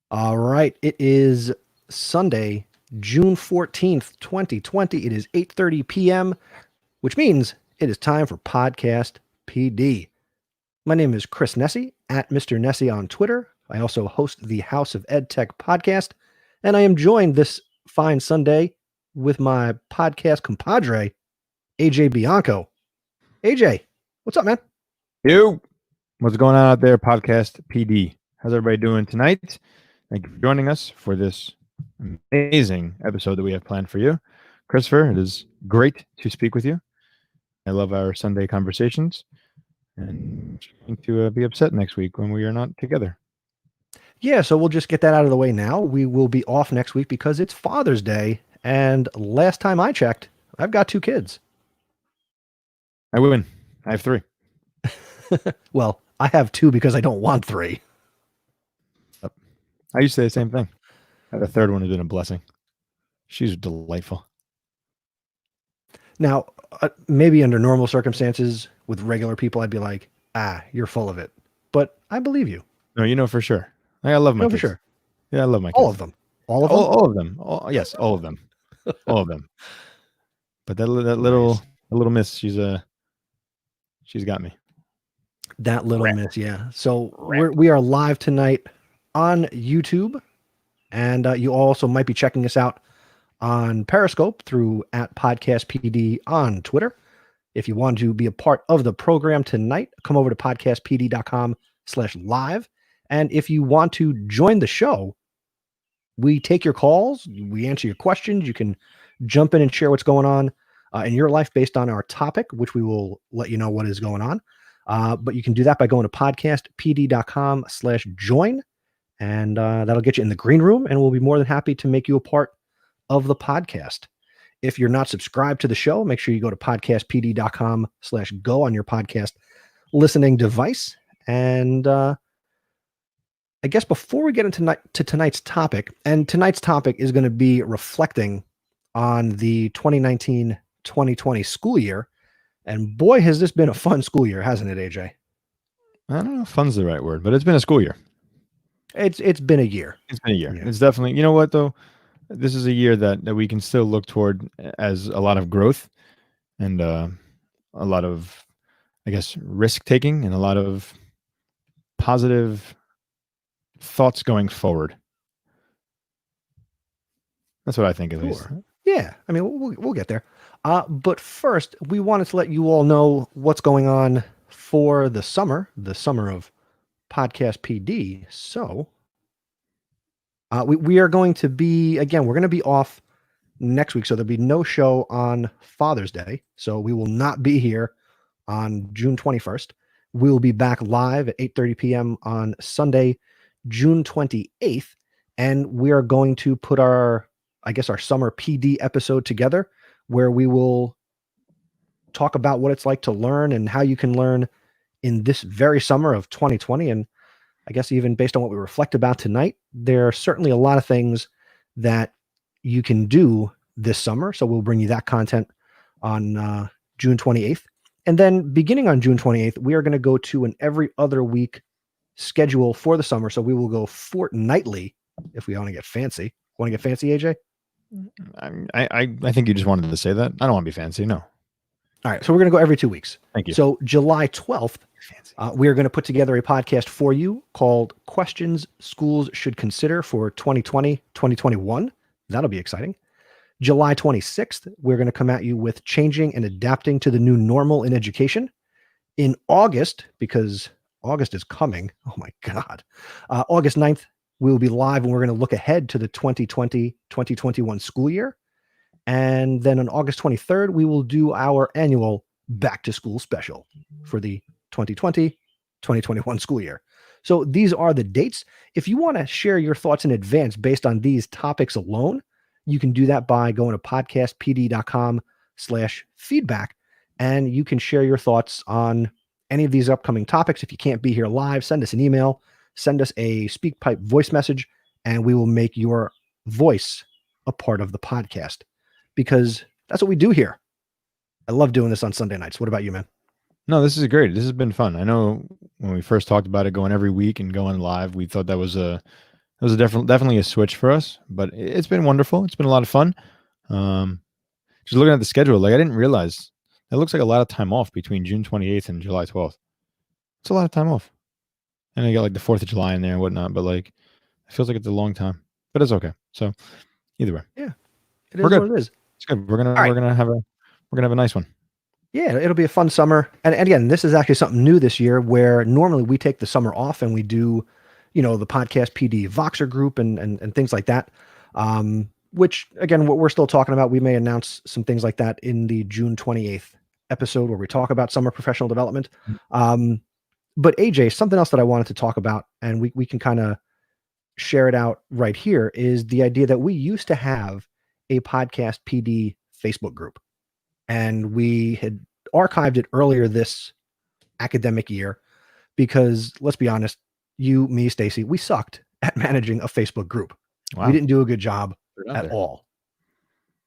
All right. It is Sunday, June 14th, 2020. It is 8:30 p.m., which means it is time for Podcast PD. My name is Chris Nessie, at Mr. Nessie on Twitter. I also host the House of Ed Tech podcast, and I am joined this fine Sunday with my podcast compadre, AJ Bianco. AJ, what's up, man? Yo, what's going on out there, Podcast PD? How's everybody doing tonight? Thank you for joining us for this amazing episode that we have planned for you. Christopher, it is great to speak with you. I love our Sunday conversations, and I'm going to be upset next week when we are not together. Yeah, so we'll just get that out of the way now. We will be off next week because it's Father's Day, and last time I checked, I've got 2 kids. I win. I have 3. Well, I have 2 because I don't want 3. I used to say the same thing. The third one has been a blessing. She's delightful. Now, maybe under normal circumstances with regular people, I'd be like, you're full of it. But I believe you. No, you know for sure. I love my kids. For sure. Yeah, I love my kids. All of them. All of them? All of them. Yes, all of them. All of them. But that little miss, she's got me. That little miss, yeah. So we are live tonight on YouTube, and you also might be checking us out on Periscope through @PodcastPD on Twitter. If you want to be a part of the program tonight, come over to podcastpd.com/live. And if you want to join the show, we take your calls, we answer your questions. You can jump in and share what's going on in your life based on our topic, which we will let you know what is going on. But you can do that by going to podcastpd.com/join. And that'll get you in the green room, and we'll be more than happy to make you a part of the podcast. If you're not subscribed to the show, make sure you go to podcastpd.com/go on your podcast listening device. And I guess before we get into tonight's topic, and tonight's topic is going to be reflecting on the 2019-2020 school year. And boy, has this been a fun school year, hasn't it, AJ? I don't know if fun's the right word, but it's been a school year. It's been a year. It's been a year. Yeah. It's definitely, you know what, though? This is a year that we can still look toward as a lot of growth and a lot of, I guess, risk taking and a lot of positive thoughts going forward. That's what I think, at least. Yeah, I mean, we'll get there. But first, we wanted to let you all know what's going on for the summer of Podcast PD. So we are going to be, again, we're going to be off next week. So there'll be no show on Father's Day. So we will not be here on June 21st. We will be back live at 8:30 p.m. on Sunday, June 28th. And we are going to put our summer PD episode together, where we will talk about what it's like to learn and how you can learn in this very summer of 2020. And I guess even based on what we reflect about tonight, there are certainly a lot of things that you can do this summer. So we'll bring you that content on June 28th. And then beginning on June 28th, we are going to go to an every other week schedule for the summer. So we will go fortnightly if we want to get fancy. Want to get fancy, AJ? I think you just wanted to say that. I don't want to be fancy. No. All right. So we're going to go every 2 weeks. Thank you. So July 12th, we are going to put together a podcast for you called Questions Schools Should Consider for 2020-2021. That'll be exciting. July 26th, we're going to come at you with Changing and Adapting to the New Normal in Education. In August, because August is coming. Oh my God. August 9th, we will be live, and we're going to look ahead to the 2020-2021 school year. And then on August 23rd, we will do our annual back to school special for the 2020-2021 school year. So these are the dates. If you want to share your thoughts in advance based on these topics alone, you can do that by going to podcastpd.com/feedback, and you can share your thoughts on any of these upcoming topics. If you can't be here live, send us an email, send us a SpeakPipe voice message, and we will make your voice a part of the podcast, because that's what we do here. I love doing this on Sunday nights. What about you, man? No, this is great. This has been fun. I know when we first talked about it going every week and going live, we thought that was a It was definitely a switch for us, but it's been wonderful. It's been a lot of fun. Just looking at the schedule, like I didn't realize that looks like a lot of time off between June 28th and July 12th. It's a lot of time off. And you got like the 4th of July in there and whatnot, but like it feels like it's a long time. But it's okay. So either way. Yeah, it We're is good. what it is. It's good. We're gonna All right. have a nice one. Yeah, it'll be a fun summer. And again, this is actually something new this year where normally we take the summer off and we do, the Podcast PD Voxer group and things like that. Which again, what we're still talking about, we may announce some things like that in the June 28th episode where we talk about summer professional development. But AJ, something else that I wanted to talk about, and we can kind of share it out right here, is the idea that we used to have a Podcast PD Facebook group. And we had archived it earlier this academic year because, let's be honest, you, me, Stacey, we sucked at managing a Facebook group. Wow. We didn't do a good job at all.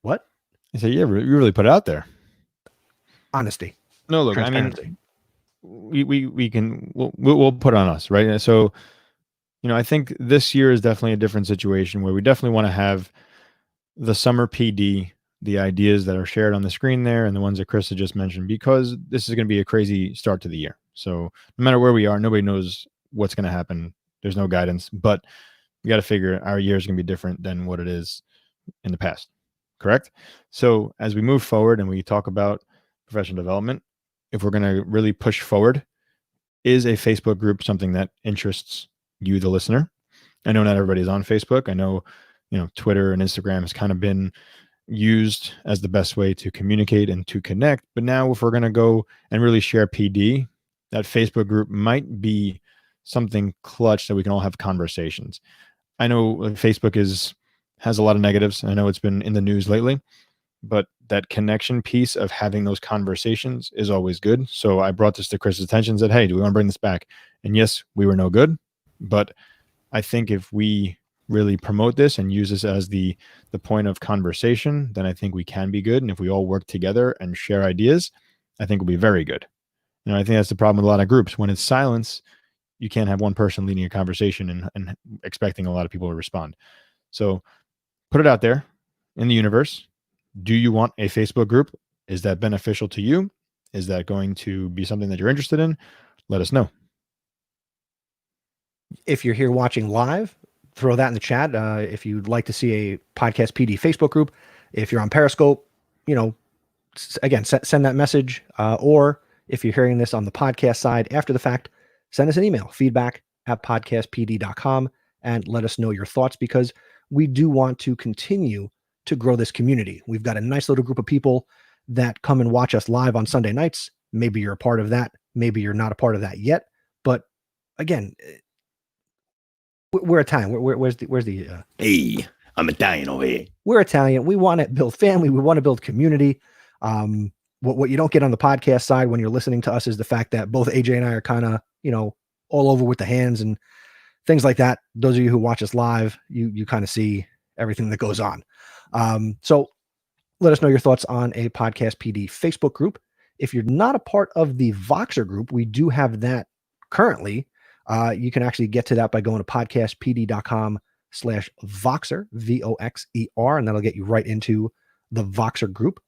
What? I say, yeah, you really put it out there. Honesty. No, look, I mean, we'll put it on us, right? So, I think this year is definitely a different situation where we definitely want to have the summer PD, the ideas that are shared on the screen there and the ones that Chris had just mentioned, because this is going to be a crazy start to the year. So no matter where we are, nobody knows what's going to happen. There's no guidance, but we got to figure our year is going to be different than what it is in the past. Correct? So as we move forward and we talk about professional development, if we're going to really push forward, is a Facebook group something that interests you, the listener? I know not everybody's on Facebook. I know, Twitter and Instagram has kind of been used as the best way to communicate and to connect. But now if we're going to go and really share PD, that Facebook group might be something clutch that we can all have conversations. I know Facebook has a lot of negatives. I know it's been in the news lately, but that connection piece of having those conversations is always good. So I brought this to Chris's attention and said, hey, do we want to bring this back? And yes, we were no good, but I think if we really promote this and use this as the point of conversation, then I think we can be good. And if we all work together and share ideas, I think we'll be very good. I think that's the problem with a lot of groups. When it's silence, you can't have one person leading a conversation and expecting a lot of people to respond. So put it out there in the universe. Do you want a Facebook group? Is that beneficial to you? Is that going to be something that you're interested in? Let us know. If you're here watching live, throw that in the chat. If you'd like to see a Podcast PD Facebook group, if you're on Periscope, again, send that message. Or if you're hearing this on the podcast side after the fact, send us an email, feedback@podcastpd.com, and let us know your thoughts, because we do want to continue to grow this community. We've got a nice little group of people that come and watch us live on Sunday nights. Maybe you're a part of that. Maybe you're not a part of that yet. But again, we're Italian. Where's the Hey, I'm Italian over here. We're Italian. We want to build family. We want to build community. What you don't get on the podcast side when you're listening to us is the fact that both AJ and I are kind of, all over with the hands and things like that. Those of you who watch us live, you kind of see everything that goes on. So let us know your thoughts on a Podcast PD Facebook group. If you're not a part of the Voxer group, we do have that currently. You can actually get to that by going to podcastpd.com/Voxer, VOXER, and that'll get you right into the Voxer group.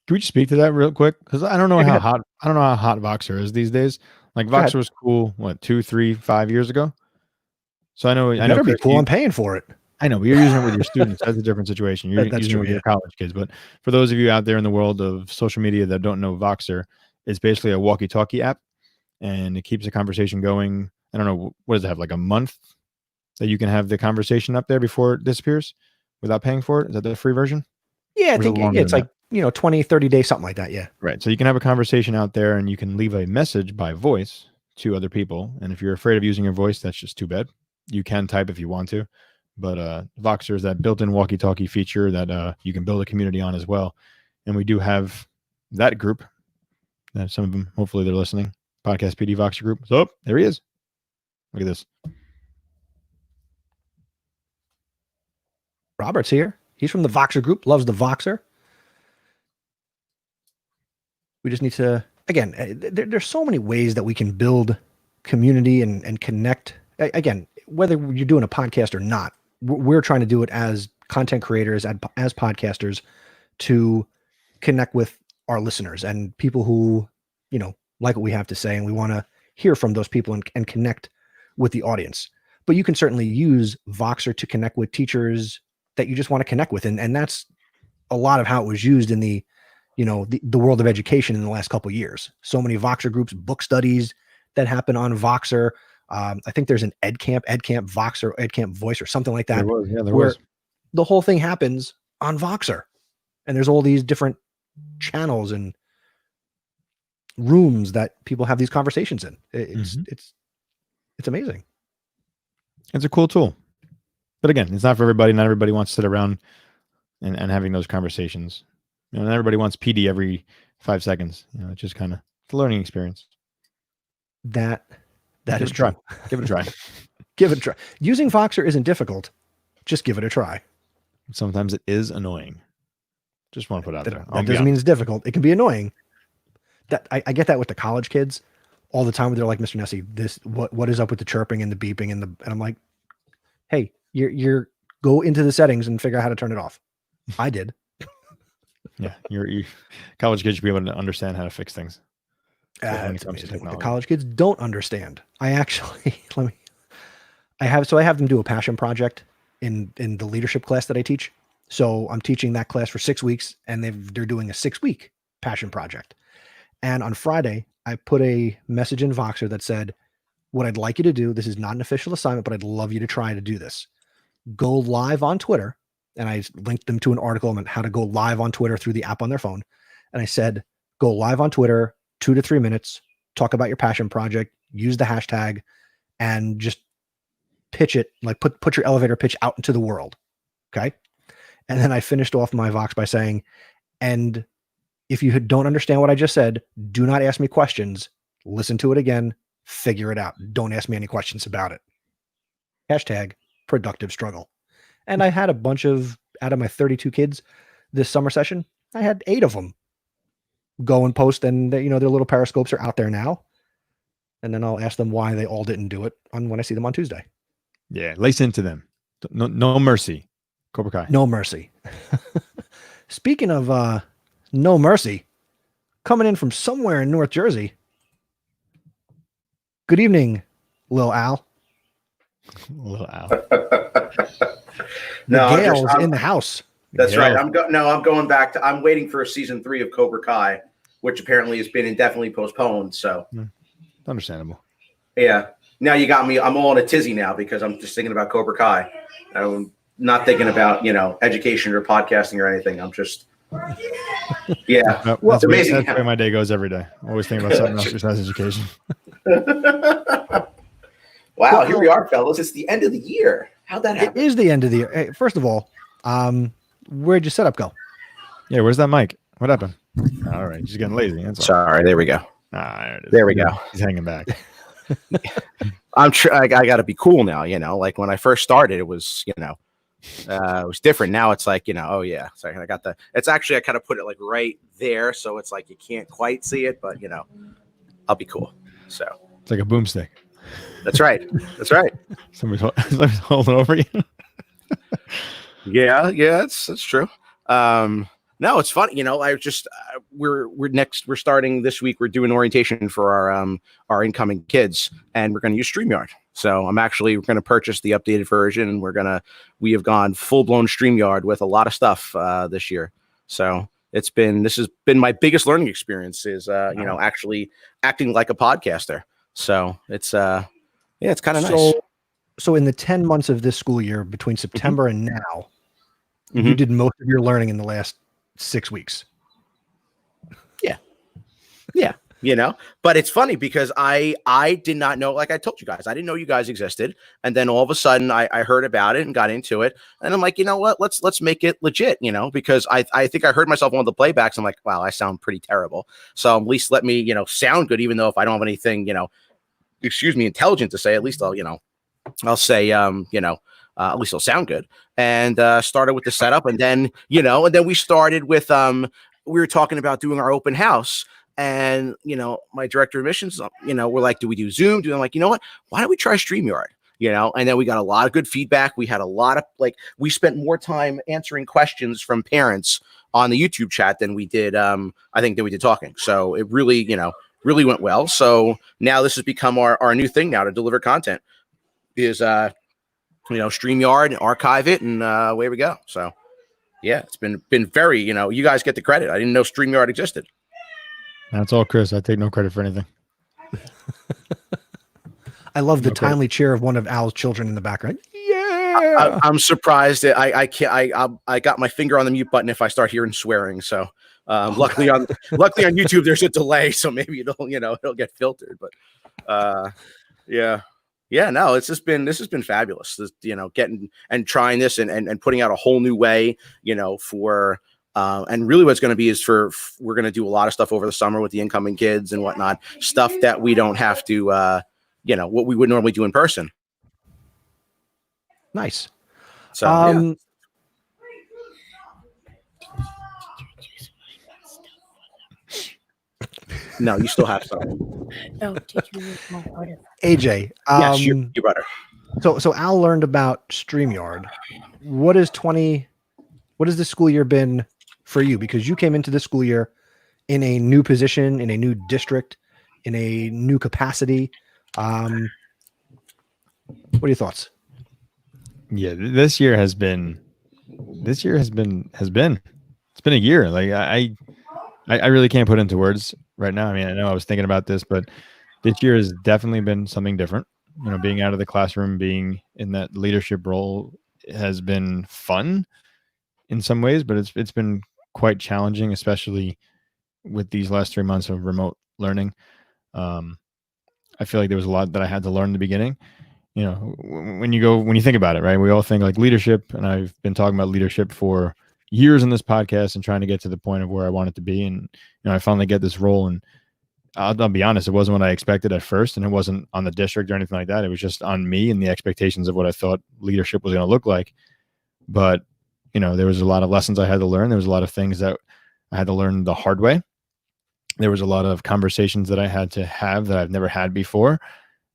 Can we just speak to that real quick? Because I don't know how hot Voxer is these days. Like Voxer was cool, 2, 3, 5 years ago. So I know Chris, be cool. I'm paying for it. I know, but you're using it with your students. That's a different situation. You're that's using true, it with your college kids. But for those of you out there in the world of social media that don't know Voxer, it's basically a walkie-talkie app, and it keeps the conversation going. I don't know, what does it have, like a month that you can have the conversation up there before it disappears without paying for it? Is that the free version? Yeah, I think it's like, 20, 30 days, something like that. Yeah. Right. So you can have a conversation out there and you can leave a message by voice to other people. And if you're afraid of using your voice, that's just too bad. You can type if you want to, but Voxer is that built-in walkie-talkie feature that you can build a community on as well. And we do have that group. Some of them, hopefully they're listening. Podcast PD Voxer group. So there he is. Look at this. Robert's here. He's from the Voxer group, loves the Voxer. We just need to, again, there's so many ways that we can build community and connect. Again, whether you're doing a podcast or not, we're trying to do it as content creators, as podcasters, to connect with our listeners and people who, like what we have to say. And we want to hear from those people and connect with the audience. But you can certainly use Voxer to connect with teachers that you just want to connect with. And that's a lot of how it was used in the world of education in the last couple of years. So many Voxer groups, book studies that happen on Voxer. I think there's an EdCamp Voxer, EdCamp Voice or something like that. There was. The whole thing happens on Voxer. And there's all these different channels and rooms that people have these conversations in. It's amazing. It's a cool tool. But again, it's not for everybody. Not everybody wants to sit around and having those conversations. Not everybody wants PD every 5 seconds. It's just kind of a learning experience. That is true. Give it a try. Give it a try. Using Voxer isn't difficult. Just give it a try. Sometimes it is annoying. Just want to put it out there. That doesn't mean it's difficult. It can be annoying. That I get that with the college kids all the time. They're like, Mr. Nessie, what is up with the chirping and the beeping and I'm like, hey, you're go into the settings and figure out how to turn it off. I did. Yeah, you college kids should be able to understand how to fix things. The college kids don't understand. I actually I have them do a passion project in the leadership class that I teach. So I'm teaching that class for 6 weeks, and they're doing a 6-week passion project. And on Friday, I put a message in Voxer that said, what I'd like you to do, this is not an official assignment, but I'd love you to try to do this. Go live on Twitter. And I linked them to an article on how to go live on Twitter through the app on their phone. And I said, go live on Twitter, 2 to 3 minutes, talk about your passion project, use the hashtag, and just pitch it, like put your elevator pitch out into the world. Okay. And then I finished off my Vox by saying, and if you don't understand what I just said, do not ask me questions. Listen to it again, figure it out. Don't ask me any questions about it. Hashtag productive struggle. And I had a bunch out of my 32 kids this summer session, I had 8 of them go and post, and their little periscopes are out there now. And then I'll ask them why they all didn't do it when I see them on Tuesday. Yeah, lace into them. No mercy. Cobra Kai. No mercy. Speaking of no mercy, coming in from somewhere in North Jersey. Good evening, Lil Al. Lil Al. No, Gale's in the house. That's right. I'm going back to. I'm waiting for season 3 of Cobra Kai, which apparently has been indefinitely postponed. So, understandable. Yeah. Now you got me. I'm all in a tizzy now because I'm just thinking about Cobra Kai. I'm not thinking about education or podcasting or anything. I'm just. Yeah. Well, it's amazing. That's the way my day goes every day. Always thinking about something else besides education. Wow, here we are, fellas. It's the end of the year. How'd that happen? It is the end of the year. Hey, first of all, where'd your setup go? Yeah, where's that mic? What happened? All right, he's getting lazy. Sorry, there we go. There we go. He's hanging back. I got to be cool now. Like when I first started, it was it was different. Now it's like oh yeah. Sorry, I got it's actually I kind of put it like right there, so it's like you can't quite see it, but I'll be cool. So it's like a boomstick. That's right. That's right. Somebody's holding over you. Yeah, that's true. No, it's funny. I just we're starting this week. We're doing orientation for our incoming kids, and we're going to use StreamYard. So we're going to purchase the updated version, and we have gone full blown StreamYard with a lot of stuff this year. So this has been my biggest learning experience is actually acting like a podcaster. So it's it's kind of nice. So in the 10 months of this school year between September and now, you did most of your learning in the last 6 weeks. Yeah. But it's funny because I did not know, like I told you guys, I didn't know you guys existed. And then all of a sudden I heard about it and got into it. And I'm like, you know what, let's make it legit, because I think I heard myself on the playbacks. I'm like, wow, I sound pretty terrible. So at least let me, sound good, even though if I don't have anything, intelligent to say, at least I'll say, at least it'll sound good. And started with the setup, and then we started with we were talking about doing our open house, and my director of admissions, we're like, do we do Zoom? I'm like, you know what? Why don't we try StreamYard? and then we got a lot of good feedback. We had a lot of we spent more time answering questions from parents on the YouTube chat than we did, I think, than we did talking. So it really, really went well. So now this has become our new thing now to deliver content is, StreamYard and archive it, and away we go. So yeah, it's been very, you guys get the credit. I didn't know StreamYard existed. That's all, Chris. I take no credit for anything. I love the timely cheer of one of Al's children in the background. Yeah, I'm surprised that I can't. I got my finger on the mute button if I start hearing swearing. So luckily on YouTube there's a delay, so maybe it'll get filtered. But yeah. No, this has been fabulous. This, getting and trying this and putting out a whole new way, for. And really what it's going to be is we're going to do a lot of stuff over the summer with the incoming kids and whatnot, stuff that we don't have to, what we would normally do in person. Nice. So, yeah. No, you still have some. No, did you read my order? AJ. Yes, your brother. So Al learned about StreamYard. What has this school year been for you? Because you came into this school year in a new position, in a new district, in a new capacity. What are your thoughts? Yeah, this year has been it's been a year. Like I really can't put into words right now. I mean, I know I was thinking about this, but this year has definitely been something different. Being out of the classroom, being in that leadership role has been fun in some ways, but it's been quite challenging, especially with these last 3 months of remote learning. I feel like there was a lot that I had to learn in the beginning. When you think about it, right? We all think like leadership, and I've been talking about leadership for years in this podcast and trying to get to the point of where I want it to be. And, I finally get this role, and I'll be honest, it wasn't what I expected at first, and it wasn't on the district or anything like that. It was just on me and the expectations of what I thought leadership was going to look like. But, there was a lot of lessons I had to learn. There was a lot of things that I had to learn the hard way. There was a lot of conversations that I had to have that I've never had before.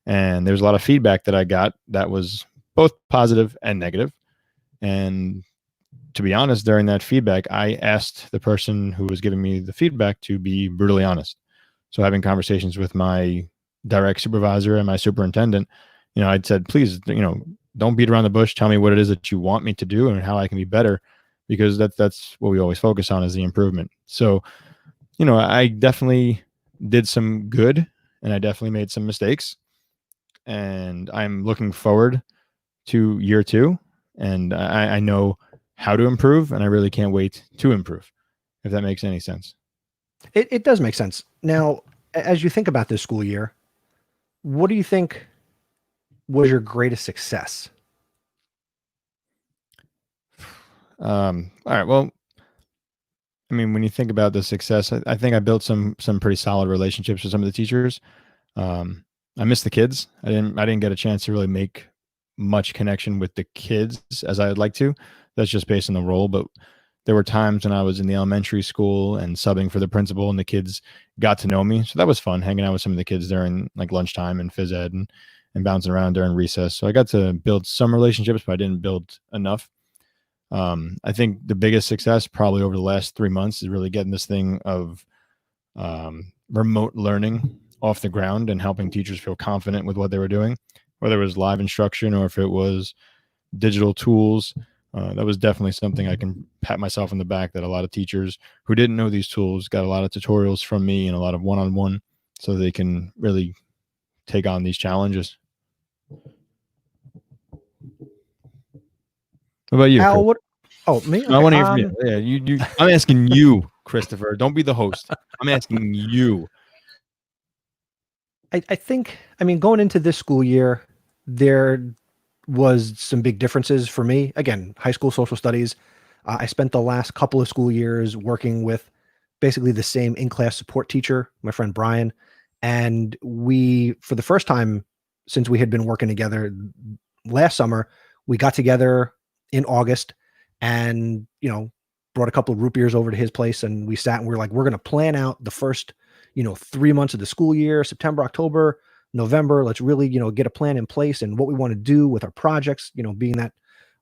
And there was a lot of feedback that I got that was both positive and negative. And to be honest, during that feedback, I asked the person who was giving me the feedback to be brutally honest. So having conversations with my direct supervisor and my superintendent, I'd said, please, don't beat around the bush. Tell me what it is that you want me to do and how I can be better, because that's what we always focus on, is the improvement. So, I definitely did some good, and I definitely made some mistakes, and I'm looking forward to year 2, and I know how to improve, and I really can't wait to improve, if that makes any sense. It does make sense. Now, as you think about this school year, what do you think was your greatest success? All right. Well, I mean, when you think about the success, I think I built some pretty solid relationships with some of the teachers. I miss the kids. I didn't get a chance to really make much connection with the kids as I would like to. That's just based on the role. But there were times when I was in the elementary school and subbing for the principal, and the kids got to know me. So that was fun, hanging out with some of the kids during like lunchtime and phys ed and bouncing around during recess. So I got to build some relationships, but I didn't build enough. I think the biggest success probably over the last 3 months is really getting this thing of remote learning off the ground and helping teachers feel confident with what they were doing, whether it was live instruction or if it was digital tools. That was definitely something I can pat myself on the back, that a lot of teachers who didn't know these tools got a lot of tutorials from me and a lot of one-on-one, so they can really take on these challenges. What about you, Al, what? Oh, me? I want to hear from you. Yeah, you. I'm asking you, Christopher. Don't be the host. I'm asking you. I think, going into this school year, there was some big differences for me. Again, high school social studies. I spent the last couple of school years working with basically the same in-class support teacher, my friend Brian. And we, for the first time since we had been working together last summer, we got together in August and, brought a couple of root beers over to his place, and we sat and we were like, we're going to plan out the first, 3 months of the school year, September, October. November. Let's really, get a plan in place and what we want to do with our projects, being that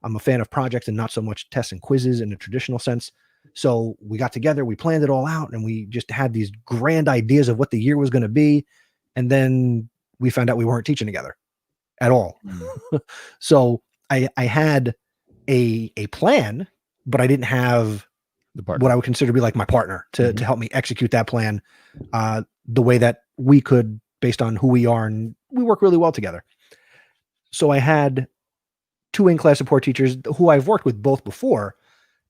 I'm a fan of projects and not so much tests and quizzes in a traditional sense. So we got together, we planned it all out, and we just had these grand ideas of what the year was going to be. And then we found out we weren't teaching together at all. So I had a plan, but I didn't have what I would consider to be like my partner to help me execute that plan the way that we could, based on who we are, and we work really well together. So I had 2 in-class support teachers who I've worked with both before,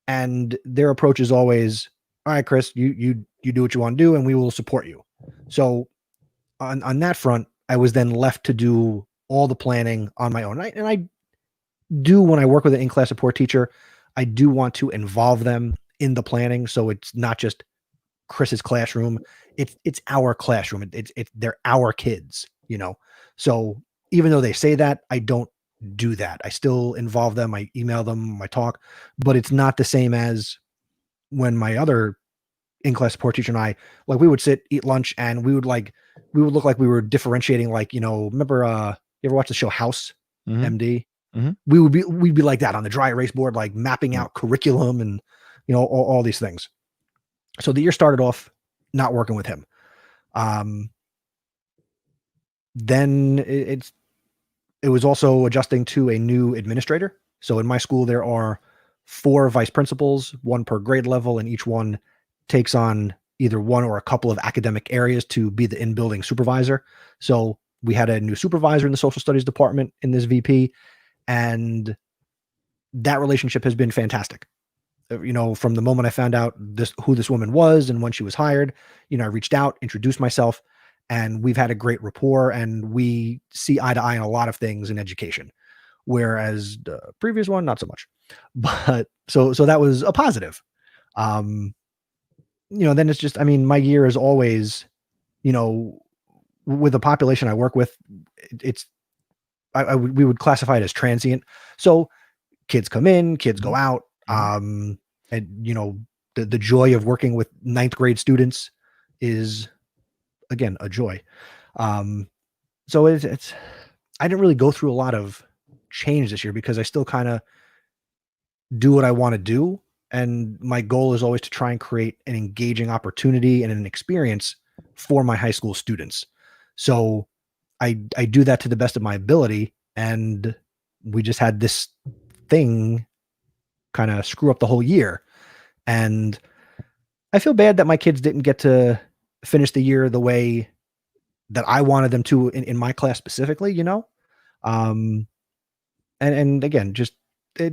and their approach is always, all right, Chris, you do what you want to do and we will support you. So on that front, I was then left to do all the planning on my own. And I do, when I work with an in-class support teacher, I do want to involve them in the planning. So it's not just Chris's classroom. It's our classroom. They're our kids, So even though they say that, I don't do that. I still involve them. I email them, I talk, but it's not the same as when my other in-class support teacher and I, like, we would sit, eat lunch, and we would look like we were differentiating, like, remember, you ever watch the show House, MD? We'd be like that on the dry erase board, like mapping out curriculum and, all these things. So the year started off not working with him. Then it was also adjusting to a new administrator. So in my school, there are 4 vice principals, 1 per grade level, and each one takes on either one or a couple of academic areas to be the in-building supervisor. So we had a new supervisor in the social studies department in this VP, and that relationship has been fantastic. From the moment I found out who this woman was and when she was hired, I reached out, introduced myself, and we've had a great rapport, and we see eye to eye on a lot of things in education, whereas the previous one, not so much. But so that was a positive. Then it's just, my year is always, with the population I work with, we would classify it as transient. So kids come in, kids go out. And the joy of working with 9th grade students is, again, a joy. So it's I didn't really go through a lot of change this year because I still kind of do what I want to do. And my goal is always to try and create an engaging opportunity and an experience for my high school students. So I do that to the best of my ability. And we just had this thing kind of screw up the whole year. And I feel bad that my kids didn't get to finish the year the way that I wanted them to in my class specifically, and again, just I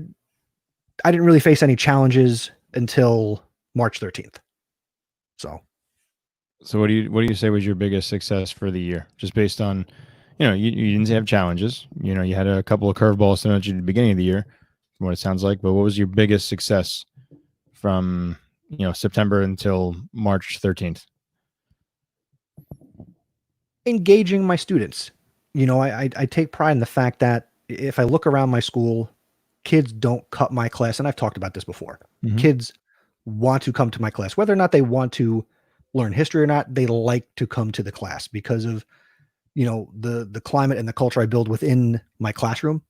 didn't really face any challenges until March 13th. So what do you say was your biggest success for the year? Just based on, you didn't have challenges. You had a couple of curveballs thrown at you at the beginning of the year, from what it sounds like. But what was your biggest success from September until March 13th? Engaging my students. I take pride in the fact that if I look around my school, kids don't cut my class. And I've talked about this before. Kids want to come to my class, whether or not they want to learn history or not. They like to come to the class because of, the climate and the culture I build within my classroom.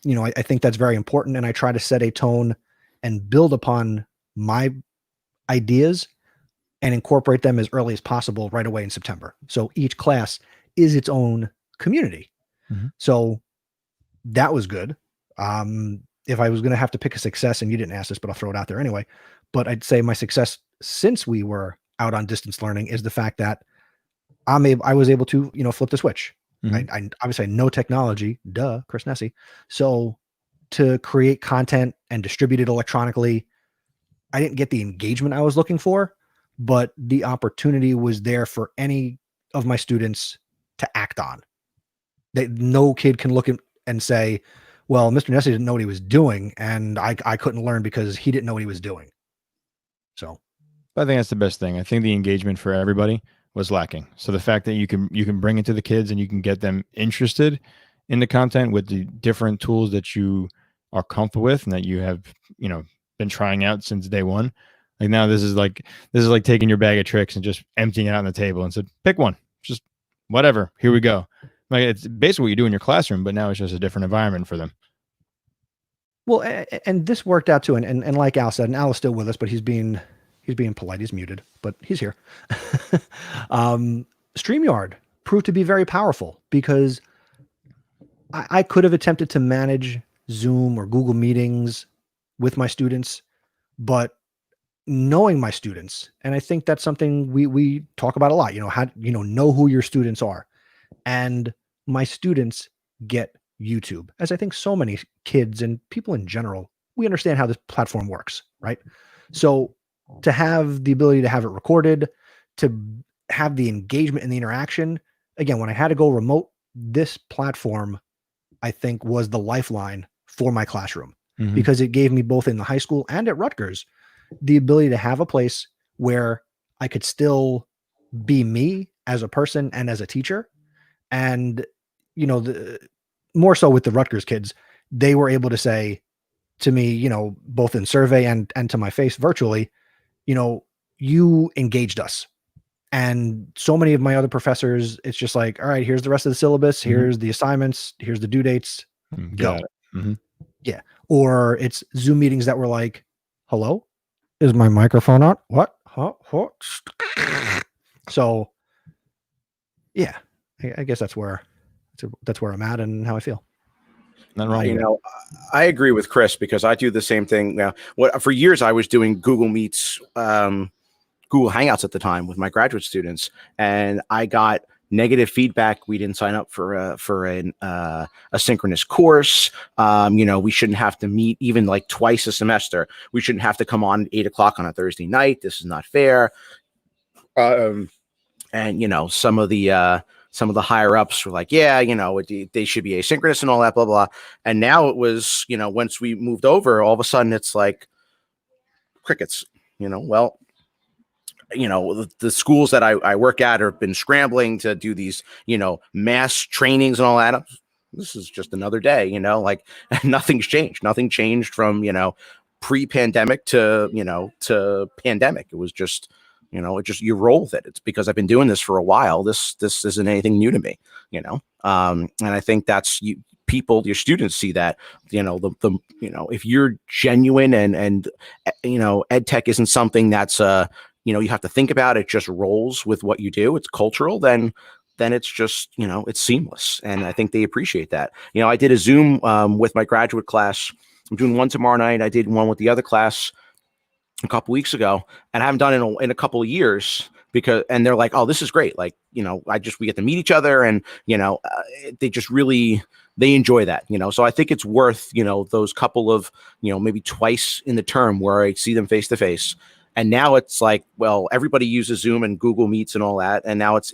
I think that's very important. And I try to set a tone and build upon my ideas and incorporate them as early as possible right away in September. So each class is its own community. So that was good. If I was going to have to pick a success, and you didn't ask this, but I'll throw it out there anyway, but I'd say my success since we were out on distance learning is the fact that I was able to, flip the switch. I obviously know technology, Chris Nessie. So to create content and distribute it electronically, I didn't get the engagement I was looking for, but the opportunity was there for any of my students to act on. No kid can look at and say, well, Mr. Nessie didn't know what he was doing, and I couldn't learn because he didn't know what he was doing. So I think that's the best thing. I think the engagement for everybody was lacking. So the fact that you can bring it to the kids and you can get them interested in the content with the different tools that you are comfortable with and that you have, been trying out since day one. Like now this is like taking your bag of tricks and just emptying it out on the table and said, pick one, just whatever. Here we go. Like it's basically what you do in your classroom, but now it's just a different environment for them. Well, and this worked out too. And like Al said, and Al is still with us, but he's being polite. He's muted, but he's here. StreamYard proved to be very powerful because I could have attempted to manage Zoom or Google Meetings with my students, but knowing my students, and I think that's something we talk about a lot, know who your students are. And my students get YouTube, as I think so many kids and people in general, we understand how this platform works, right? So to have the ability to have it recorded, to have the engagement and the interaction, again, when I had to go remote, this platform, I think, was the lifeline for my classroom because it gave me, both in the high school and at Rutgers, the ability to have a place where I could still be me as a person and as a teacher. And, more so with the Rutgers kids, they were able to say to me, both in survey and to my face virtually, you engaged us. And so many of my other professors, it's just like, all right, here's the rest of the syllabus. Here's the assignments. Here's the due dates. Go. Yeah. Or it's Zoom meetings that were like, hello, is my microphone on? What? Huh? So yeah, I guess that's where I'm at and how I feel. Nothing wrong with it. I agree with Chris because I do the same thing now. For years I was doing Google Meets, Google Hangouts at the time with my graduate students, and I got negative feedback. We didn't sign up for an asynchronous course. We shouldn't have to meet even like twice a semester. We shouldn't have to come on at 8:00 on a Thursday night. This is not fair. And some of the higher ups were like, yeah, they should be asynchronous and all that, blah, blah. And now it was, once we moved over, all of a sudden it's like crickets, the schools that I work at have been scrambling to do these, mass trainings and all that. This is just another day, like nothing's changed. Nothing changed from, pre-pandemic to pandemic. It was just, you roll with it. It's because I've been doing this for a while. This isn't anything new to me, and I think that's your students see that, if you're genuine and ed tech isn't something that's, you have to think about, it just rolls with what you do. It's cultural, then it's just, it's seamless. And I think they appreciate that. I did a Zoom with my graduate class. I'm doing one tomorrow night. I did one with the other class a couple weeks ago, and I haven't done it in a couple of years and they're like, oh, this is great. Like, we get to meet each other and, they just really, they enjoy that, so I think it's worth, those couple of, maybe twice in the term where I see them face to face. And now it's like, well, everybody uses Zoom and Google Meets and all that. And now it's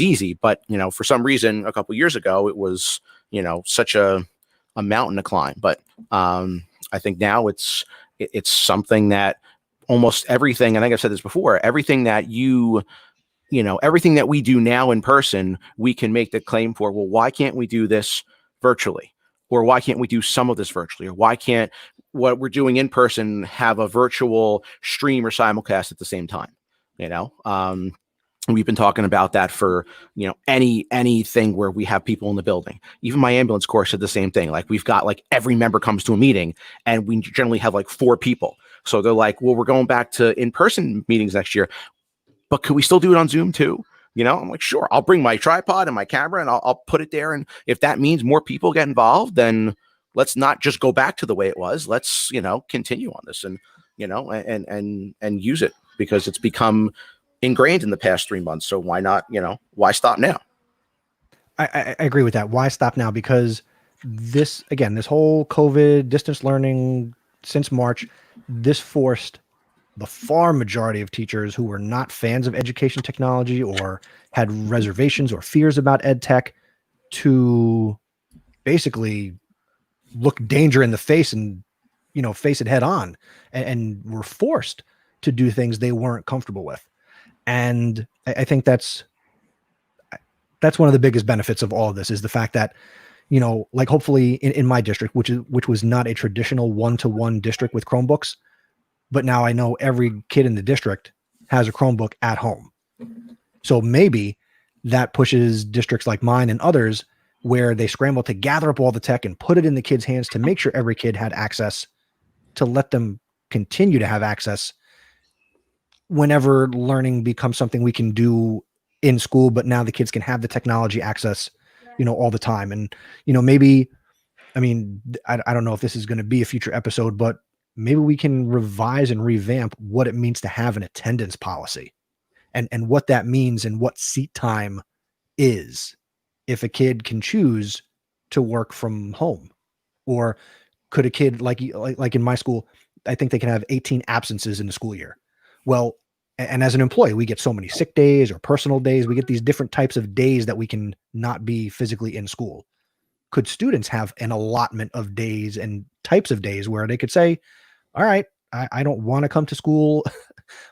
easy. But, for some reason, a couple of years ago, it was, such a mountain to climb. But I think now it's something that almost everything, and I think I've said this before, everything that everything that we do now in person, we can make the claim for, well, why can't we do this virtually? Or why can't we do some of this virtually? Or why can't what we're doing in person have a virtual stream or simulcast at the same time? We've been talking about that for, anything where we have people in the building. Even my ambulance corps said the same thing. Like, we've got like every member comes to a meeting and we generally have like 4 people. So they're like, well, we're going back to in-person meetings next year, but can we still do it on Zoom too? I'm like, sure, I'll bring my tripod and my camera and I'll put it there. And if that means more people get involved, then let's not just go back to the way it was. Let's, continue on this and, and use it because it's become ingrained in the past 3 months. So why not, why stop now? I agree with that. Why stop now? Because this whole COVID distance learning since March, this forced the far majority of teachers who were not fans of education technology or had reservations or fears about ed tech to basically look danger in the face and, face it head on and were forced to do things they weren't comfortable with. And I think that's one of the biggest benefits of all of this is the fact that, like hopefully in my district, which was not a traditional 1-to-1 district with Chromebooks, but now I know every kid in the district has a Chromebook at home. So maybe that pushes districts like mine and others where they scramble to gather up all the tech and put it in the kids' hands to make sure every kid had access, to let them continue to have access whenever learning becomes something we can do in school, but now the kids can have the technology access, all the time. And, maybe, I don't know if this is going to be a future episode, but maybe we can revise and revamp what it means to have an attendance policy and what that means and what seat time is if a kid can choose to work from home. Or could a kid like in my school, I think they can have 18 absences in the school year. Well, and as an employee, we get so many sick days or personal days. We get these different types of days that we can not be physically in school. Could students have an allotment of days and types of days where they could say, all right, I don't want to come to school,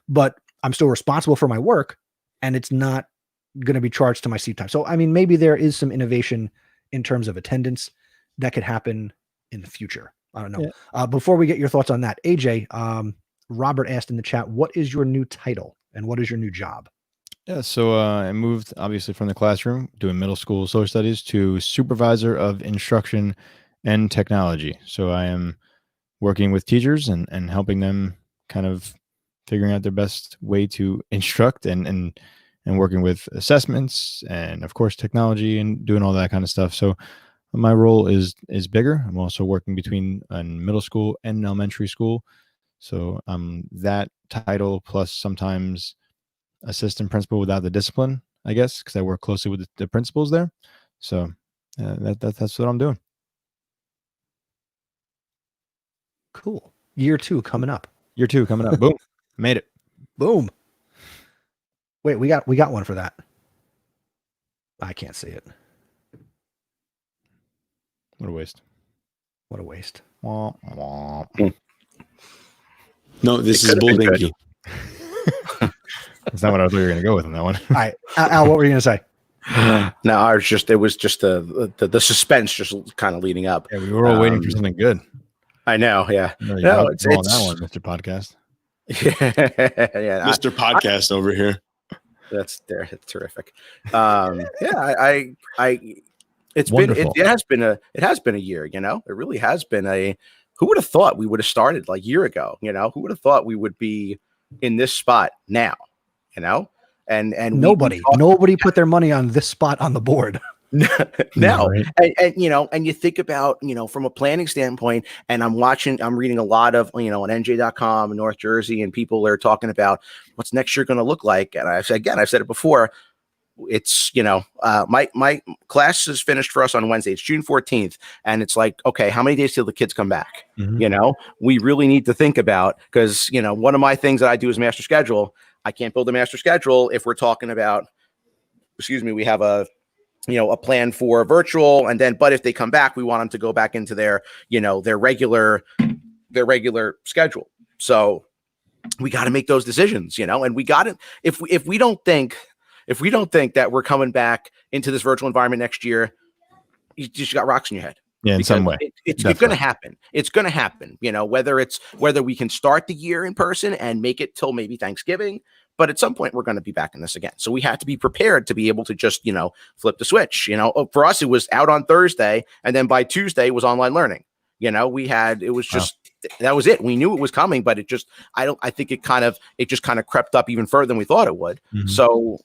but I'm still responsible for my work and it's not going to be charged to my seat time. So, maybe there is some innovation in terms of attendance that could happen in the future. I don't know. Yeah. Before we get your thoughts on that, AJ, Robert asked in the chat, what is your new title and what is your new job? Yeah, so I moved obviously from the classroom doing middle school social studies to supervisor of instruction and technology. So I am working with teachers and helping them kind of figuring out their best way to instruct and working with assessments and of course technology and doing all that kind of stuff. So my role is bigger. I'm also working between a middle school and an elementary school. So that title plus sometimes assistant principal without the discipline, I guess, because I work closely with the principals there. So that's what I'm doing. Cool. Year 2 coming up. Boom. Made it. Boom. Wait, we got one for that. I can't see it. What a waste. No, this is bull dinky. That's not what I thought you were going to go with on that one. All right. Al, what were you going to say? No, it was just the suspense just kind of leading up. Yeah, we were all waiting for something good. I know. Yeah. No, it's on that one, Mr. Podcast. Yeah. Mr. Podcast over here. That's terrific. Yeah, it's Wonderful. been it has been a year, it really has been who would have thought we would have started like a year ago, who would have thought we would be in this spot now, and nobody put their money on this spot on the board. No. Right. And you think about, from a planning standpoint, and I'm reading a lot of, on NJ.com in North Jersey, and people are talking about what's next year going to look like. And I've said it before, it's, my class is finished for us on Wednesday. It's June 14th. And it's like, okay, how many days till the kids come back? Mm-hmm. We really need to think about, because, one of my things that I do is master schedule. I can't build a master schedule if we're talking about, we have a plan for virtual, and then, but if they come back, we want them to go back into their, their regular schedule. So we got to make those decisions, and we got to, if we don't think that we're coming back into this virtual environment next year, you just got rocks in your head. Yeah, in some way. It's going to happen. It's going to happen, whether we can start the year in person and make it till maybe Thanksgiving, but at some point we're going to be back in this again. So we have to be prepared to be able to just, flip the switch. For us, it was out on Thursday, and then by Tuesday it was online learning. That was it. We knew it was coming, but I think it just kind of crept up even further than we thought it would. Mm-hmm. So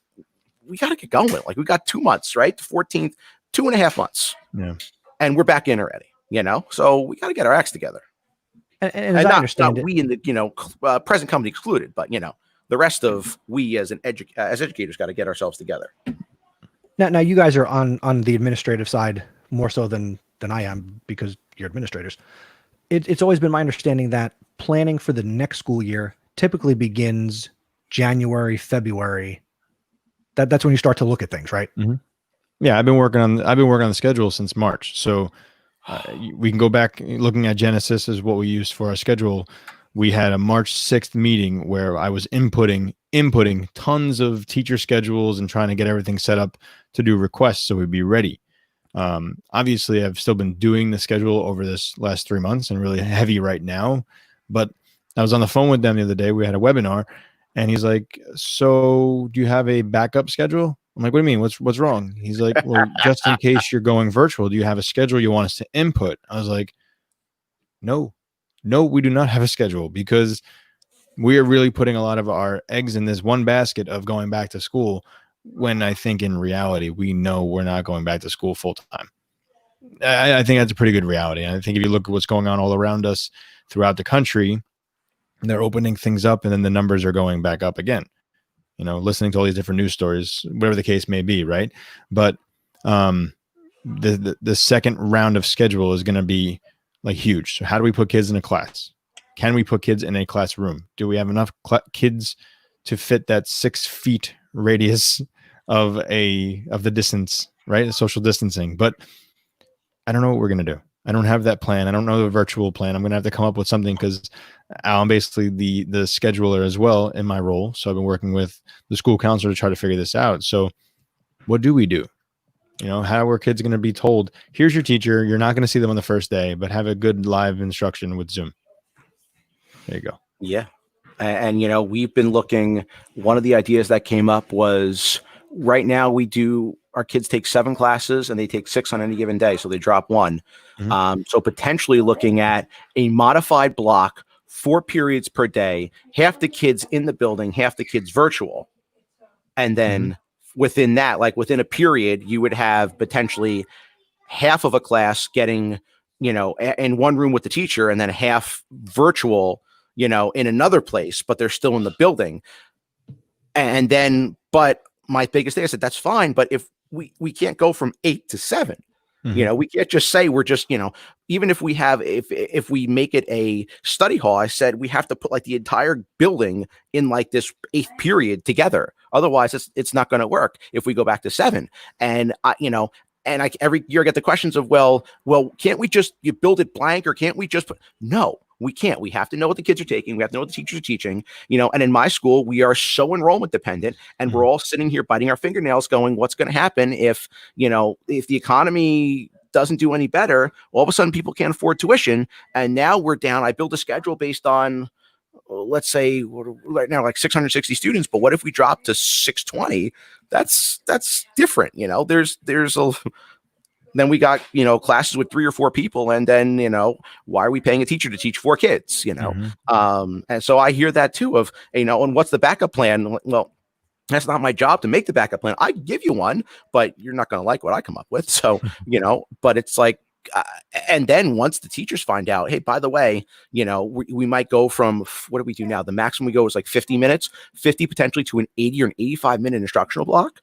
we got to get going. Like, we got 2 months, right? The 14th, 2.5 months. Yeah. And we're back in already, so we got to get our acts together. And as I understand it, we in the, present company excluded, but, the rest of we as educators got to get ourselves together. Now you guys are on the administrative side more so than I am, because you're administrators. It's always been my understanding that planning for the next school year typically begins January, February. That's when you start to look at things, right? Mm-hmm. Yeah, I've been working on the schedule since March. So we can go back looking at Genesis as what we used for our schedule. We had a March 6th meeting where I was inputting tons of teacher schedules and trying to get everything set up to do requests so we'd be ready. Obviously, I've still been doing the schedule over this last 3 months and really heavy right now. But I was on the phone with them the other day. We had a webinar, and he's like, "So do you have a backup schedule?" I'm like, what do you mean? What's wrong? He's like, well, just in case you're going virtual, do you have a schedule you want us to input? I was like, no, we do not have a schedule, because we are really putting a lot of our eggs in this one basket of going back to school, when I think in reality, we know we're not going back to school full time. I think that's a pretty good reality. And I think if you look at what's going on all around us throughout the country, they're opening things up and then the numbers are going back up again. Listening to all these different news stories, whatever the case may be, right? But the second round of schedule is going to be like huge. So how do we put kids in a class? Can we put kids in a classroom? Do we have enough kids to fit that 6 feet radius of the distance, right? The social distancing. But I don't know what we're going to do. I don't have that plan. I don't know the virtual plan. I'm going to have to come up with something, because I'm basically the scheduler as well in my role. So I've been working with the school counselor to try to figure this out. So what do we do? How are kids going to be told, here's your teacher, you're not going to see them on the first day, but have a good live instruction with Zoom? There you go. Yeah. And we've been looking, one of the ideas that came up was, right now our kids take 7 classes and they take 6 on any given day. So they drop 1. Mm-hmm. So potentially looking at a modified block, 4 periods per day, half the kids in the building, half the kids virtual. And then within that, like within a period, you would have potentially half of a class getting, in one room with the teacher, and then half virtual, in another place, but they're still in the building. And then, but my biggest thing, I said, that's fine. But if we can't go from 8 to 7, we can't just say we're just, even if we have, if we make it a study hall, I said, we have to put like the entire building in like this 8th period together. Otherwise it's not going to work if we go back to 7. And and every year I get the questions of, well, can't we just build it blank, or can't we just no, we can't. We have to know what the kids are taking. We have to know what the teachers are teaching, and in my school, we are so enrollment dependent, and we're all sitting here biting our fingernails going, what's going to happen if the economy doesn't do any better? All of a sudden people can't afford tuition. And now we're down. I build a schedule based on, let's say right now, like 660 students, but what if we drop to 620? That's different. Then we got, classes with 3 or 4 people. And then, why are we paying a teacher to teach 4 kids, And so I hear that too of, and what's the backup plan? Well, that's not my job to make the backup plan. I give you one, but you're not going to like what I come up with. So, but it's like, and then once the teachers find out, hey, by the way, we might go from, what do we do now? The maximum we go is like 50 minutes, 50 potentially to an 80 or an 85-minute instructional block.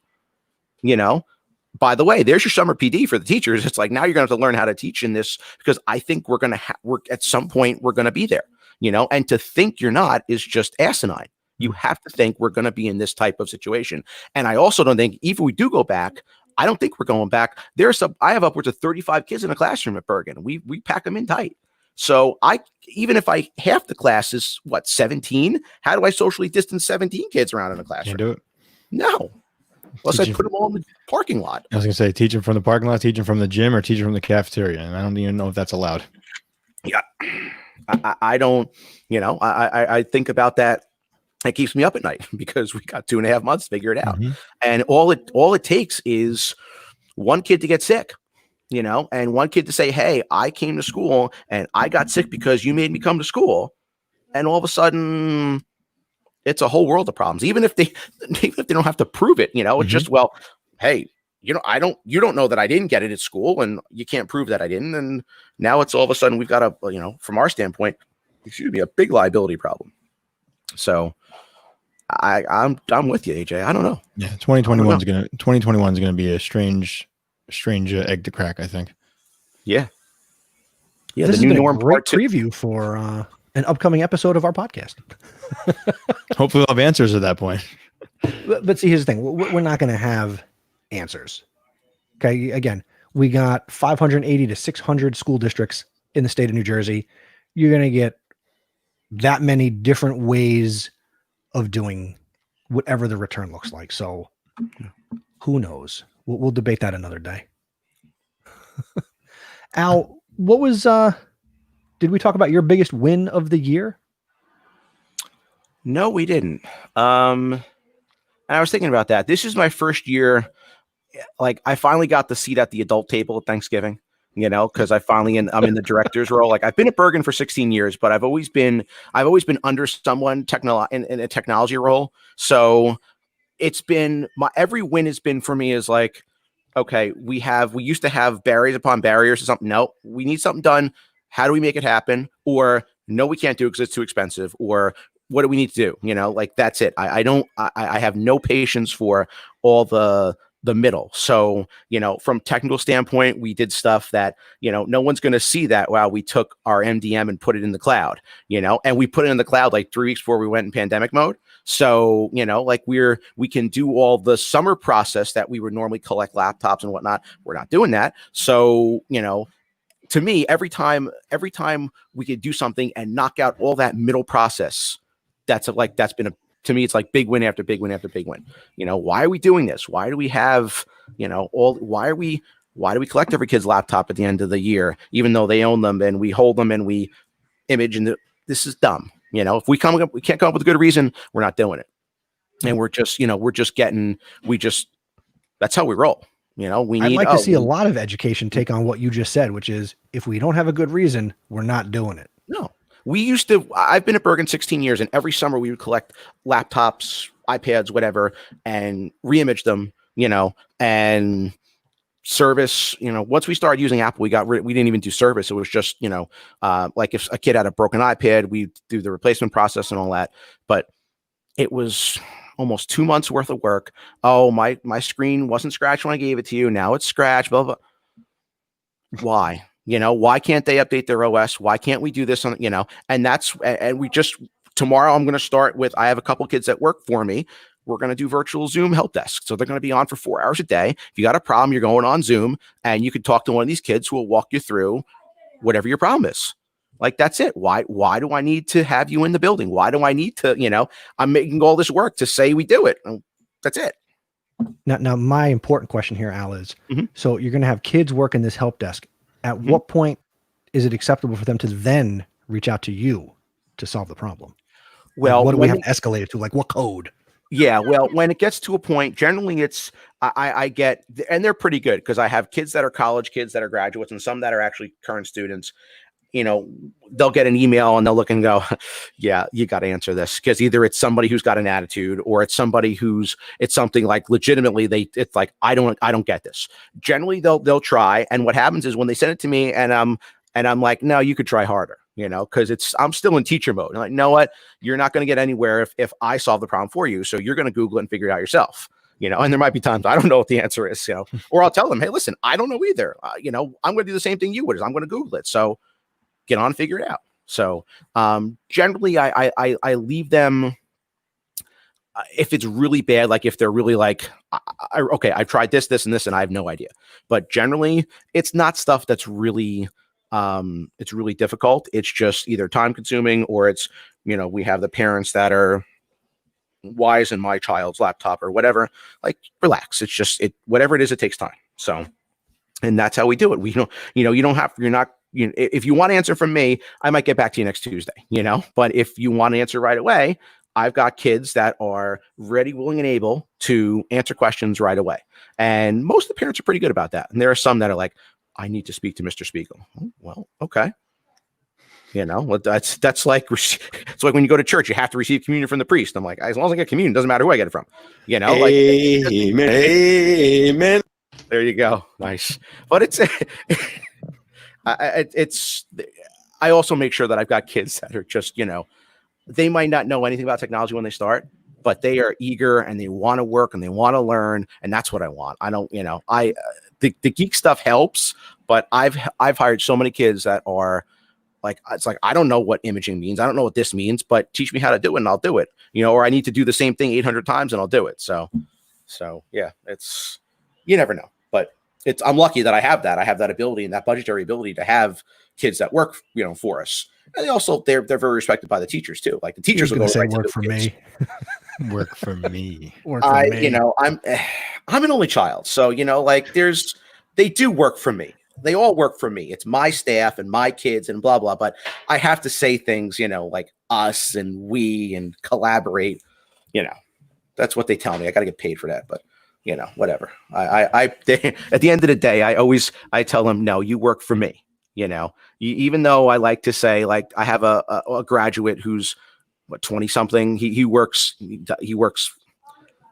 By the way, there's your summer PD for the teachers. It's like, now you're going to have to learn how to teach in this, because I think we're going to at some point we're going to be there, and to think you're not is just asinine. You have to think we're going to be in this type of situation. And I also don't think, even if we do go back, I don't think we're going back. I have upwards of 35 kids in a classroom at Bergen. We pack them in tight. So even if half the class is 17, how do I socially distance 17 kids around in a classroom? Can't do it. No. Unless I put them all in the parking lot. I was going to say, teach them from the parking lot, teach them from the gym, or teach them from the cafeteria. And I don't even know if that's allowed. Yeah. I don't, I think about that. It keeps me up at night, because we got 2.5 months to figure it out. And all it takes is one kid to get sick, and one kid to say, hey, I came to school and I got sick because you made me come to school. And all of a sudden it's a whole world of problems. Even if they don't have to prove it, it's just, well, hey, you don't know that I didn't get it at school, and you can't prove that I didn't. And now it's all of a sudden we've got a, from our standpoint, a big liability problem. So I'm with you, AJ. I don't know. Yeah, 2021 is gonna be a strange egg to crack, I think. Yeah. Yeah. This the new has been norm a great part 2. preview for an upcoming episode of our podcast. Hopefully we'll have answers at that point. But see, here's the thing. We're not going to have answers. Okay. Again, we got 580 to 600 school districts in the state of New Jersey. You're going to get that many different ways of doing whatever the return looks like. So who knows? We'll debate that another day. Al, what was, did we talk about your biggest win of the year? No, we didn't. And I was thinking about that. This is my first year. Like I finally got the seat at the adult table at Thanksgiving, because I'm in the director's role. Like I've been at Bergen for 16 years, but I've always been under someone in a technology role. So it's been every win has been for me is like, okay, we used to have barriers upon barriers or something. No, we need something done. How do we make it happen? Or no, we can't do it because it's too expensive. Or what do we need to do? Like that's it. I have no patience for all the middle. So, from technical standpoint, we did stuff that, no one's going to see that. Wow, we took our MDM and put it in the cloud, and we put it in the cloud like 3 weeks before we went in pandemic mode. So, like we can do all the summer process that we would normally collect laptops and whatnot. We're not doing that. So, to me, every time we could do something and knock out all that middle process, to me, it's like big win after big win after big win. Why are we doing this? Why do we have, why do we collect every kid's laptop at the end of the year, even though they own them and we hold them and we image and this is dumb. If we can't come up with a good reason, we're not doing it. And that's how we roll. I'd like to see a lot of education take on what you just said, which is if we don't have a good reason, we're not doing it. No. I've been at Bergen 16 years, and every summer we would collect laptops, iPads, whatever, and reimage them, and service. Once we started using Apple, we didn't even do service. It was just, like if a kid had a broken iPad, we do the replacement process and all that. But it was almost 2 months worth of work. Oh, my screen wasn't scratched when I gave it to you. Now it's scratched, blah, blah. Why? Why can't they update their OS? Why can't we do this on, tomorrow I'm going to start with, I have a couple kids that work for me. We're going to do virtual Zoom help desk. So they're going to be on for 4 hours a day. If you got a problem, you're going on Zoom and you can talk to one of these kids who will walk you through whatever your problem is. Like, that's it. Why do I need to have you in the building? Why do I need to, I'm making all this work to say we do it. That's it. Now my important question here, Al, is, so you're going to have kids working this help desk. At what point is it acceptable for them to then reach out to you to solve the problem? Well, what do we have to escalate it to? Like what code? Yeah, well, when it gets to a point, generally it's, I get, and they're pretty good because I have kids that are college kids that are graduates and some that are actually current students. They'll get an email and they'll look and go, yeah, you got to answer this. Because either it's somebody who's got an attitude or it's somebody it's something like legitimately it's like, I don't get this. Generally they'll try. And what happens is when they send it to me and I'm like, no, you could try harder, because I'm still in teacher mode. I'm like, you know what? You're not going to get anywhere if I solve the problem for you. So you're going to Google it and figure it out yourself. And there might be times I don't know what the answer is, or I'll tell them, hey, listen, I don't know either. I'm going to do the same thing you would, is I'm going to Google it. So get on and figure it out. So generally I leave them if it's really bad, like if they're really like, okay, I tried this, and this, and I have no idea. But generally it's not stuff that's really, it's really difficult. It's just either time consuming or it's, we have the parents that are, why isn't my child's laptop or whatever, like relax. It's just, whatever it is, it takes time. So, and that's how we do it. We don't, if you want to answer from me, I might get back to you next Tuesday, but if you want to answer right away, I've got kids that are ready, willing, and able to answer questions right away. And most of the parents are pretty good about that. And there are some that are like, I need to speak to Mr. Spiegel. Oh, well, okay. That's like, it's like when you go to church, you have to receive communion from the priest. I'm like, as long as I get communion, it doesn't matter who I get it from, Amen. Amen. There you go. Nice. But I also make sure that I've got kids that are just, they might not know anything about technology when they start, but they are eager and they want to work and they want to learn. And that's what I want. I don't, the geek stuff helps, but I've hired so many kids that are like, it's like, I don't know what imaging means. I don't know what this means, but teach me how to do it and I'll do it, or I need to do the same thing 800 times and I'll do it. So yeah, you never know, but I'm lucky that I have that ability and that budgetary ability to have kids that work, for us. And they're very respected by the teachers too. Like the teachers will go say right work to for kids. me. Work for me. I'm an only child. So, they do work for me. They all work for me. It's my staff and my kids and blah, blah. But I have to say things, like us and we and collaborate, That's what they tell me. I got to get paid for that, but whatever. At the end of the day, I tell them, no, you work for me. Even though I like to say, like, I have a graduate who's 20 something. He works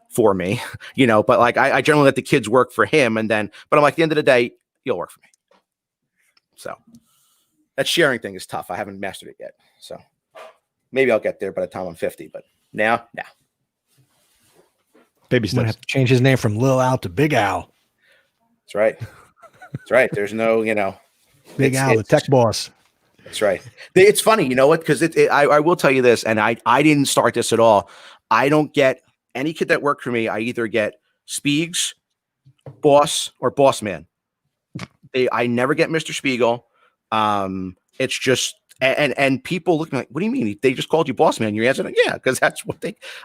for me, but like I generally let the kids work for him, but I'm like, at the end of the day, you'll work for me. So that sharing thing is tough. I haven't mastered it yet. So maybe I'll get there by the time I'm 50, but now. Baby I'm gonna steps. have to change his name from Lil Al to Big Al. That's right. That's right. There's no, Big Al, the tech boss. That's right. It's funny, you know what? Because I will tell you this, and I didn't start this at all. I don't get any kid that worked for me. I either get Spiegs, boss, or boss man. I never get Mr. Spiegel. It's just and people looking like, what do you mean? They just called you boss man. You're answering, yeah, because that's what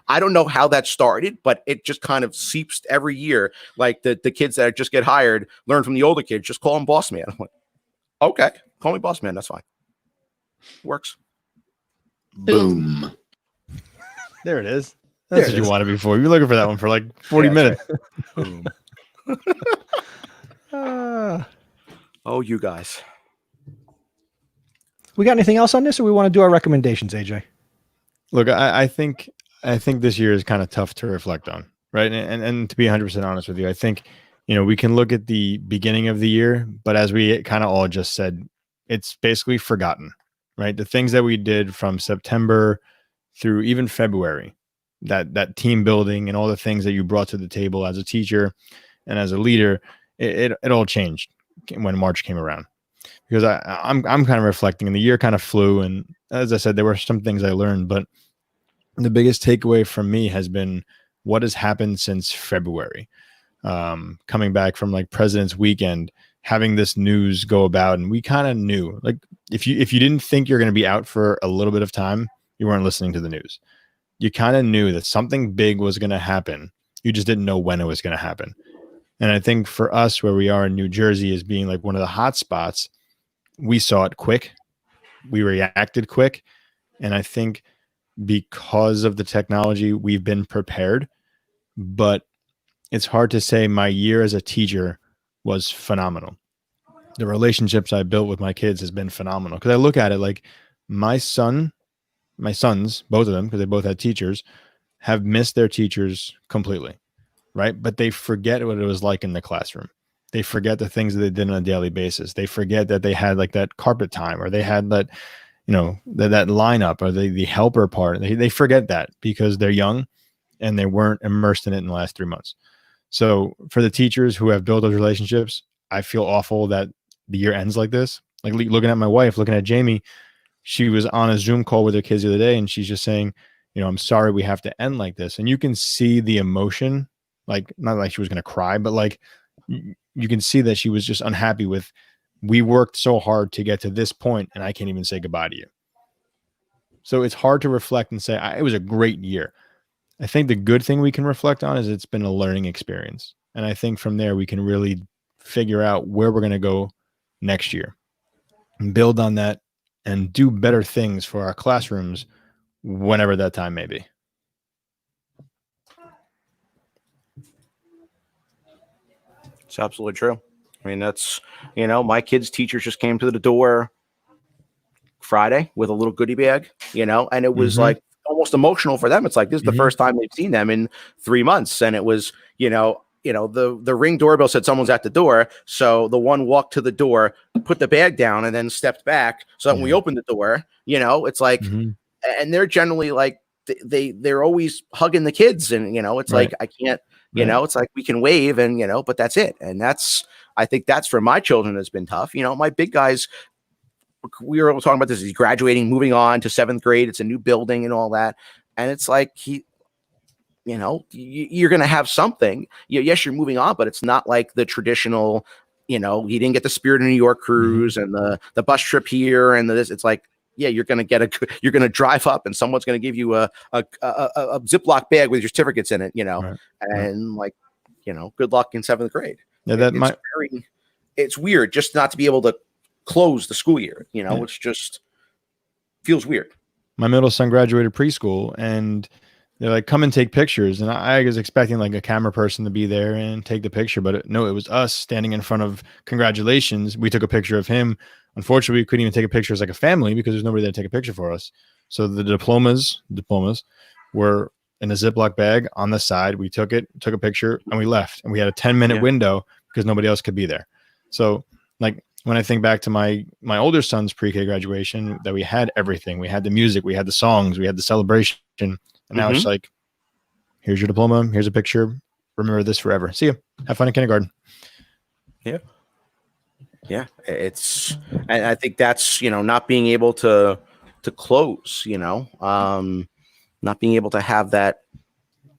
I don't know how that started, but it just kind of seeps every year. Like the kids that just get hired learn from the older kids, just call them boss man. I'm like, okay, call me boss man. That's fine. Works. Boom. There it is. That's what you wanted before. You were looking for that one for like 40 minutes. Right. Boom. Oh, you guys. We got anything else on this, or we want to do our recommendations, AJ? Look, I think this year is kind of tough to reflect on, right? And to be 100% honest with you, I think, we can look at the beginning of the year, but as we kind of all just said, it's basically forgotten, right? The things that we did from September through even February, that team building and all the things that you brought to the table as a teacher and as a leader, it all changed when March came around. Because I'm kind of reflecting, and the year kind of flew. And as I said, there were some things I learned, but the biggest takeaway from me has been what has happened since February. Coming back from like President's Weekend, having this news go about, and we kind of knew, like, if you didn't think you're going to be out for a little bit of time, you weren't listening to the news. You kind of knew that something big was going to happen. You just didn't know when it was going to happen. And I think for us, where we are in New Jersey, as being like one of the hot spots, we saw it quick. We reacted quick. And I think because of the technology, we've been prepared. But it's hard to say my year as a teacher was phenomenal. The relationships I built with my kids has been phenomenal. Because I look at it like my sons, both of them, because they both had teachers, have missed their teachers completely. Right. But they forget what it was like in the classroom. They forget the things that they did on a daily basis. They forget that they had like that carpet time, or they had that, that lineup, or the helper part. They forget that because they're young and they weren't immersed in it in the last 3 months. So for the teachers who have built those relationships, I feel awful that the year ends like this. Like looking at my wife, looking at Jamie, she was on a Zoom call with her kids the other day, and she's just saying, I'm sorry we have to end like this. And you can see the emotion. Like, not like she was going to cry, but like you can see that she was just unhappy with, we worked so hard to get to this point and I can't even say goodbye to you. So it's hard to reflect and say, it was a great year. I think the good thing we can reflect on is it's been a learning experience. And I think from there, we can really figure out where we're going to go next year and build on that and do better things for our classrooms whenever that time may be. It's absolutely true. I mean, that's, my kids' teachers just came to the door Friday with a little goodie bag, and it was like almost emotional for them. It's like, this is the first time they've seen them in 3 months. And it was, the Ring doorbell said someone's at the door. So the one walked to the door, put the bag down, and then stepped back. So that when we opened the door, it's like, and they're generally like, they're always hugging the kids. And, it's like, I can't, it's like we can wave and, but that's it. And I think that's for my children has been tough. My big guys, we were talking about this. He's graduating, moving on to 7th grade. It's a new building and all that. And it's like, you're going to have something. Yes, you're moving on, but it's not like the traditional, he didn't get the Spirit of New York cruise and the bus trip here and this. It's like, yeah, you're going to drive up and someone's going to give you a Ziploc bag with your certificates in it, and like, good luck in 7th grade. Yeah, it's weird just not to be able to close the school year, which just feels weird. My middle son graduated preschool, and they're like, come and take pictures. And I was expecting like a camera person to be there and take the picture, but no, it was us standing in front of congratulations. We took a picture of him. Unfortunately, we couldn't even take a picture as like a family because there's nobody there to take a picture for us. So the diplomas were in a Ziploc bag on the side. We took a picture, and we left. And we had a 10-minute window because nobody else could be there. So like when I think back to my older son's pre-K graduation, that we had everything. We had the music, we had the songs, we had the celebration. And now it's like, here's your diploma, here's a picture. Remember this forever. See you. Have fun in kindergarten. Yeah. Yeah. And I think that's, not being able to close, not being able to have that.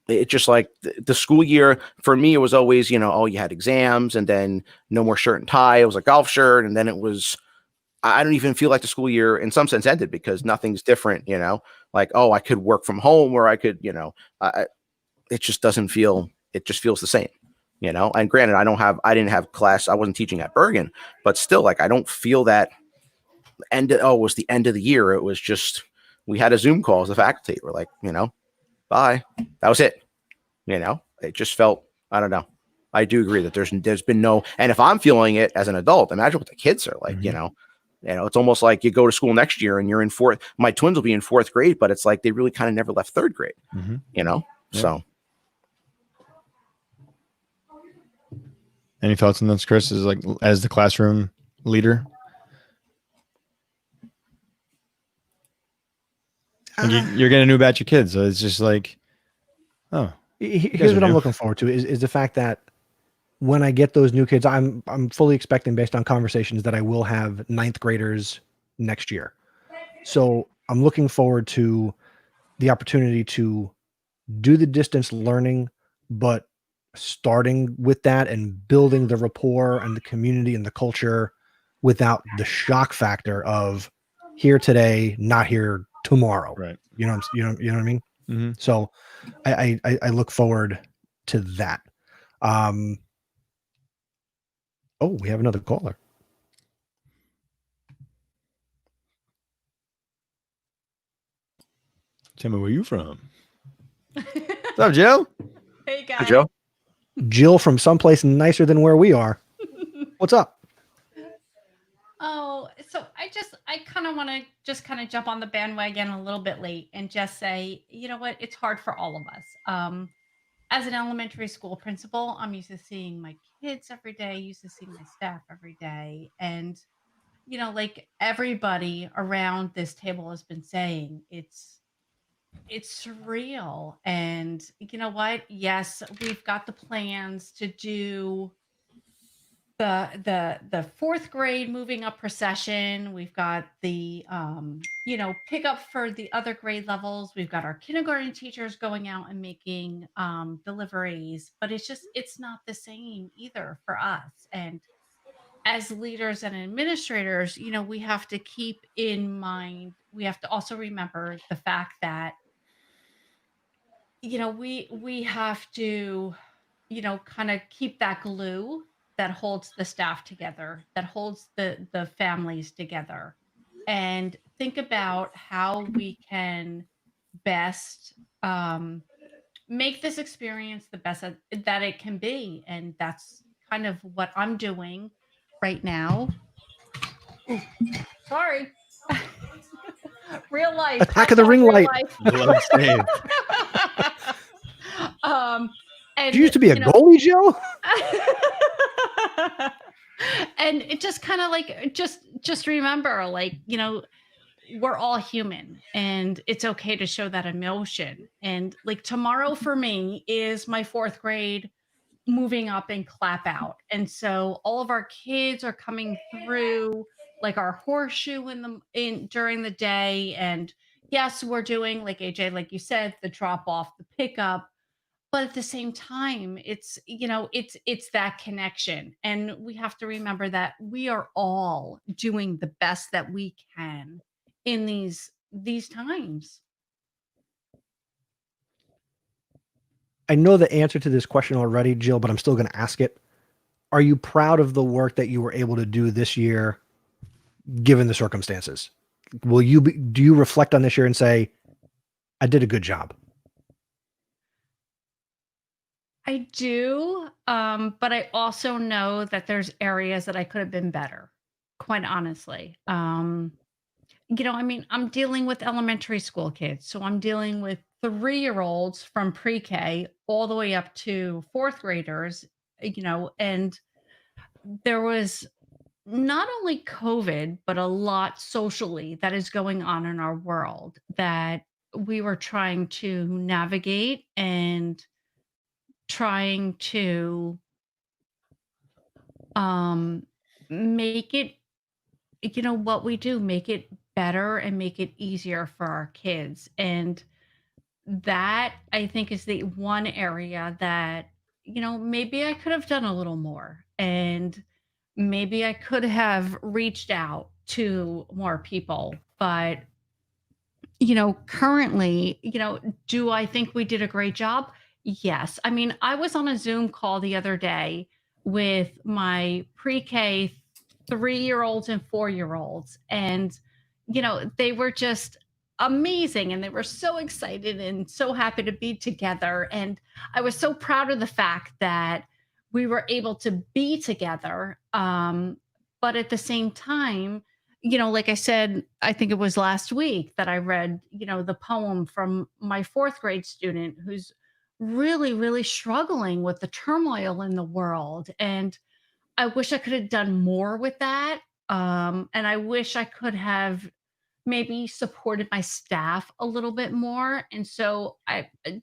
It's just like the school year for me, it was always, oh, you had exams and then no more shirt and tie. It was a golf shirt. And then I don't even feel like the school year in some sense ended because nothing's different, like, oh, I could work from home or I could, it just doesn't feel, it just feels the same, and granted, I didn't have class. I wasn't teaching at Bergen, but still like, I don't feel that it was the end of the year. It was just, we had a Zoom call as a faculty. We're like, bye. That was it. It just felt, I don't know. I do agree that there's been no, and if I'm feeling it as an adult, imagine what the kids are like, it's almost like you go to school next year and you're in fourth. My twins will be in fourth grade, but it's like they really kind of never left third grade, So. Any thoughts on this, Chris, as the classroom leader? You're getting a new batch of kids, so it's just like, oh. Here's what I'm looking forward to is the fact that when I get those new kids, I'm fully expecting, based on conversations, that I will have ninth graders next year. So I'm looking forward to the opportunity to do the distance learning, but starting with that and building the rapport and the community and the culture without the shock factor of here today, not here tomorrow. Right. You know what I mean? Mm-hmm. So I look forward to that. We have another caller. Tell me where you from. What's up, Jill? Hey guys. Hi, Joe. Jill from someplace nicer than where we are. What's up? Oh, so I kind of want to just kind of jump on the bandwagon a little bit late and just say, you know what? It's hard for all of us. As an elementary school principal, I'm used to seeing my kids every day, used to seeing my staff every day. And, like everybody around this table has been saying, it's surreal. And you know what? Yes, we've got the plans to do the fourth grade moving up procession. We've got the pick up for the other grade levels. We've got our kindergarten teachers going out and making deliveries, but it's not the same either for us. And as leaders and administrators, we have to keep in mind, we have to also remember the fact that we have to kind of keep that glue that holds the staff together, that holds the families together, and think about how we can best make this experience the best that it can be. And that's kind of what I'm doing right now. Ooh, sorry. Real life. Attack of the ring light. Love save. And You used to be a goalie, Joe? And it just kind of like, just remember, like, we're all human and it's okay to show that emotion. And like tomorrow for me is my fourth grade moving up and clap out. And so all of our kids are coming through like our horseshoe during the day. And yes, we're doing, like AJ, like you said, the drop off, the pickup, but at the same time, it's that connection. And we have to remember that we are all doing the best that we can in these times. I know the answer to this question already, Jill, but I'm still going to ask it. Are you proud of the work that you were able to do this year, given the circumstances? Do you reflect on this year and say, I did a good job? I do, but I also know that there's areas that I could have been better, quite honestly. I mean, I'm dealing with elementary school kids, so I'm dealing with 3-year-olds from pre-K all the way up to fourth graders, and there was not only COVID, but a lot socially that is going on in our world that we were trying to navigate and trying to um make it, what we do, make it better and make it easier for our kids. And that, I think, is the one area that, maybe I could have done a little more, and maybe I could have reached out to more people. But currently, do I think we did a great job? Yes. I mean, I was on a Zoom call the other day with my pre-K 3-year-olds and 4-year-olds, and they were just amazing, and they were so excited and so happy to be together. And I was so proud of the fact that we were able to be together. But at the same time, like I said, I think it was last week that I read, the poem from my fourth grade student who's really, really struggling with the turmoil in the world. And I wish I could have done more with that. And I wish I could have maybe supported my staff a little bit more. And so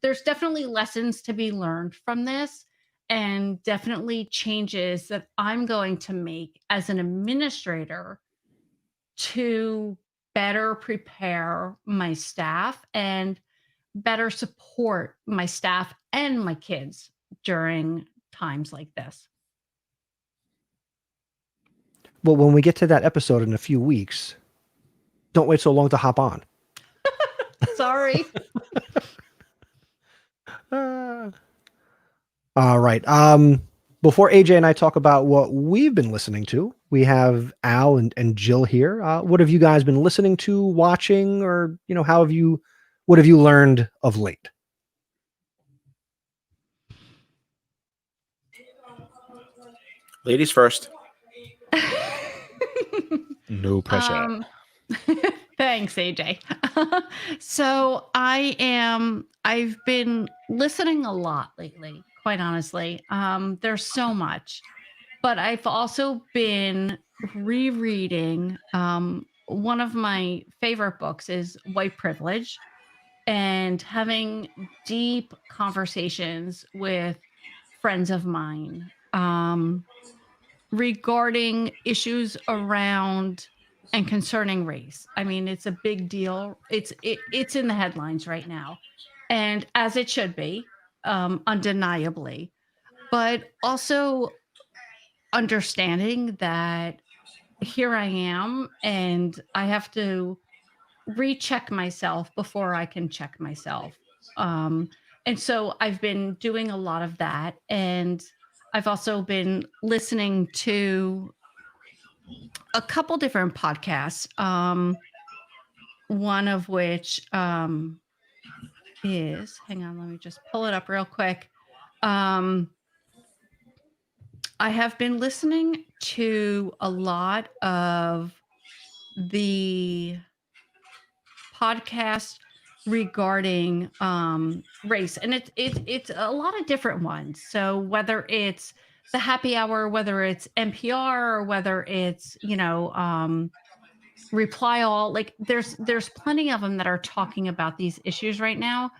there's definitely lessons to be learned from this, and definitely changes that I'm going to make as an administrator to better prepare my staff and better support my staff and my kids during times like this. Well, when we get to that episode in a few weeks, don't wait so long to hop on. Sorry. All right. Before AJ and I talk about what we've been listening to, we have Al and Jill here. What have you guys been listening to, watching, or what have you learned of late? Ladies first. No pressure. Thanks, AJ. So I've been listening a lot lately, quite honestly. There's so much, but I've also been rereading. One of my favorite books is White Privilege, and having deep conversations with friends of mine regarding issues around and concerning race. I mean, it's a big deal. It's in the headlines right now, and as it should be, undeniably. But also understanding that here I am, and I have to recheck myself before I can check myself. And so I've been doing a lot of that, and I've also been listening to a couple different podcasts. One of which is, hang on, let me just pull it up real quick. I have been listening to a lot of the podcasts regarding race, and it's a lot of different ones. So whether it's the Happy Hour, whether it's NPR, or whether it's Reply All, like there's plenty of them that are talking about these issues right now.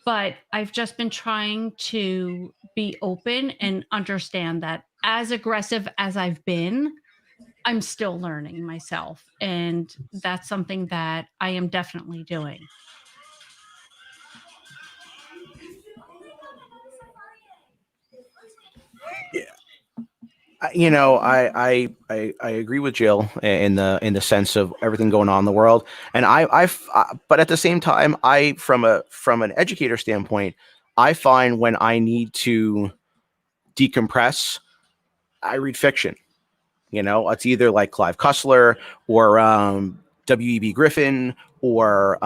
But I've just been trying to be open and understand that as aggressive as I've been, I'm still learning myself, and that's something that I am definitely doing. I agree with Jill in the sense of everything going on in the world, and but at the same time, from an educator standpoint, I find when I need to decompress, I read fiction. It's either like Clive Cussler or W.E.B. Griffin or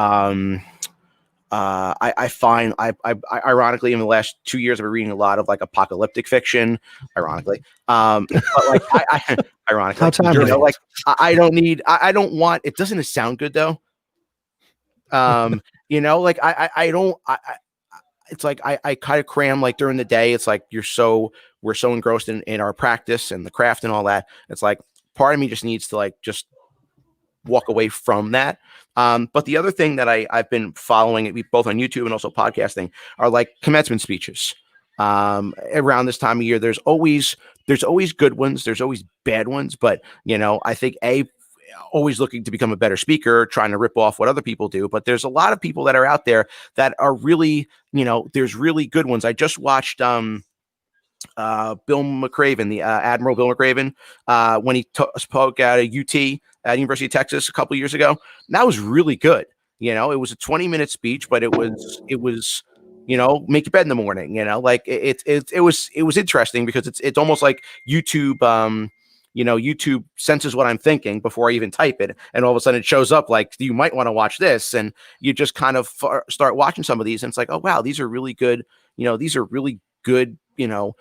I find I ironically in the last 2 years I've been reading a lot of like apocalyptic fiction, ironically. But like I ironically, How time you is know, it? like I don't need I don't want it. Doesn't it sound good though? You know, like I don't it's like I kind of cram like during the day. It's like we're so engrossed in our practice and the craft and all that. It's like part of me just needs to like just walk away from that. But the other thing that I've been following it both on YouTube and also podcasting are like commencement speeches. Around this time of year, there's always good ones, there's always bad ones, but you know, I think always looking to become a better speaker, trying to rip off what other people do. But there's a lot of people that are out there that are really, you know, there's really good ones. I just watched Bill McRaven, the Admiral Bill McRaven, when he spoke at a UT at University of Texas a couple of years ago. That was really good. You know, it was a 20-minute speech, but it was, you know, make your bed in the morning, you know, like it was interesting because it's almost like YouTube, you know, YouTube senses what I'm thinking before I even type it. And all of a sudden it shows up like, you might want to watch this. And you just kind of start watching some of these. And it's like, oh, wow, these are really good. You know, these are really good, you know,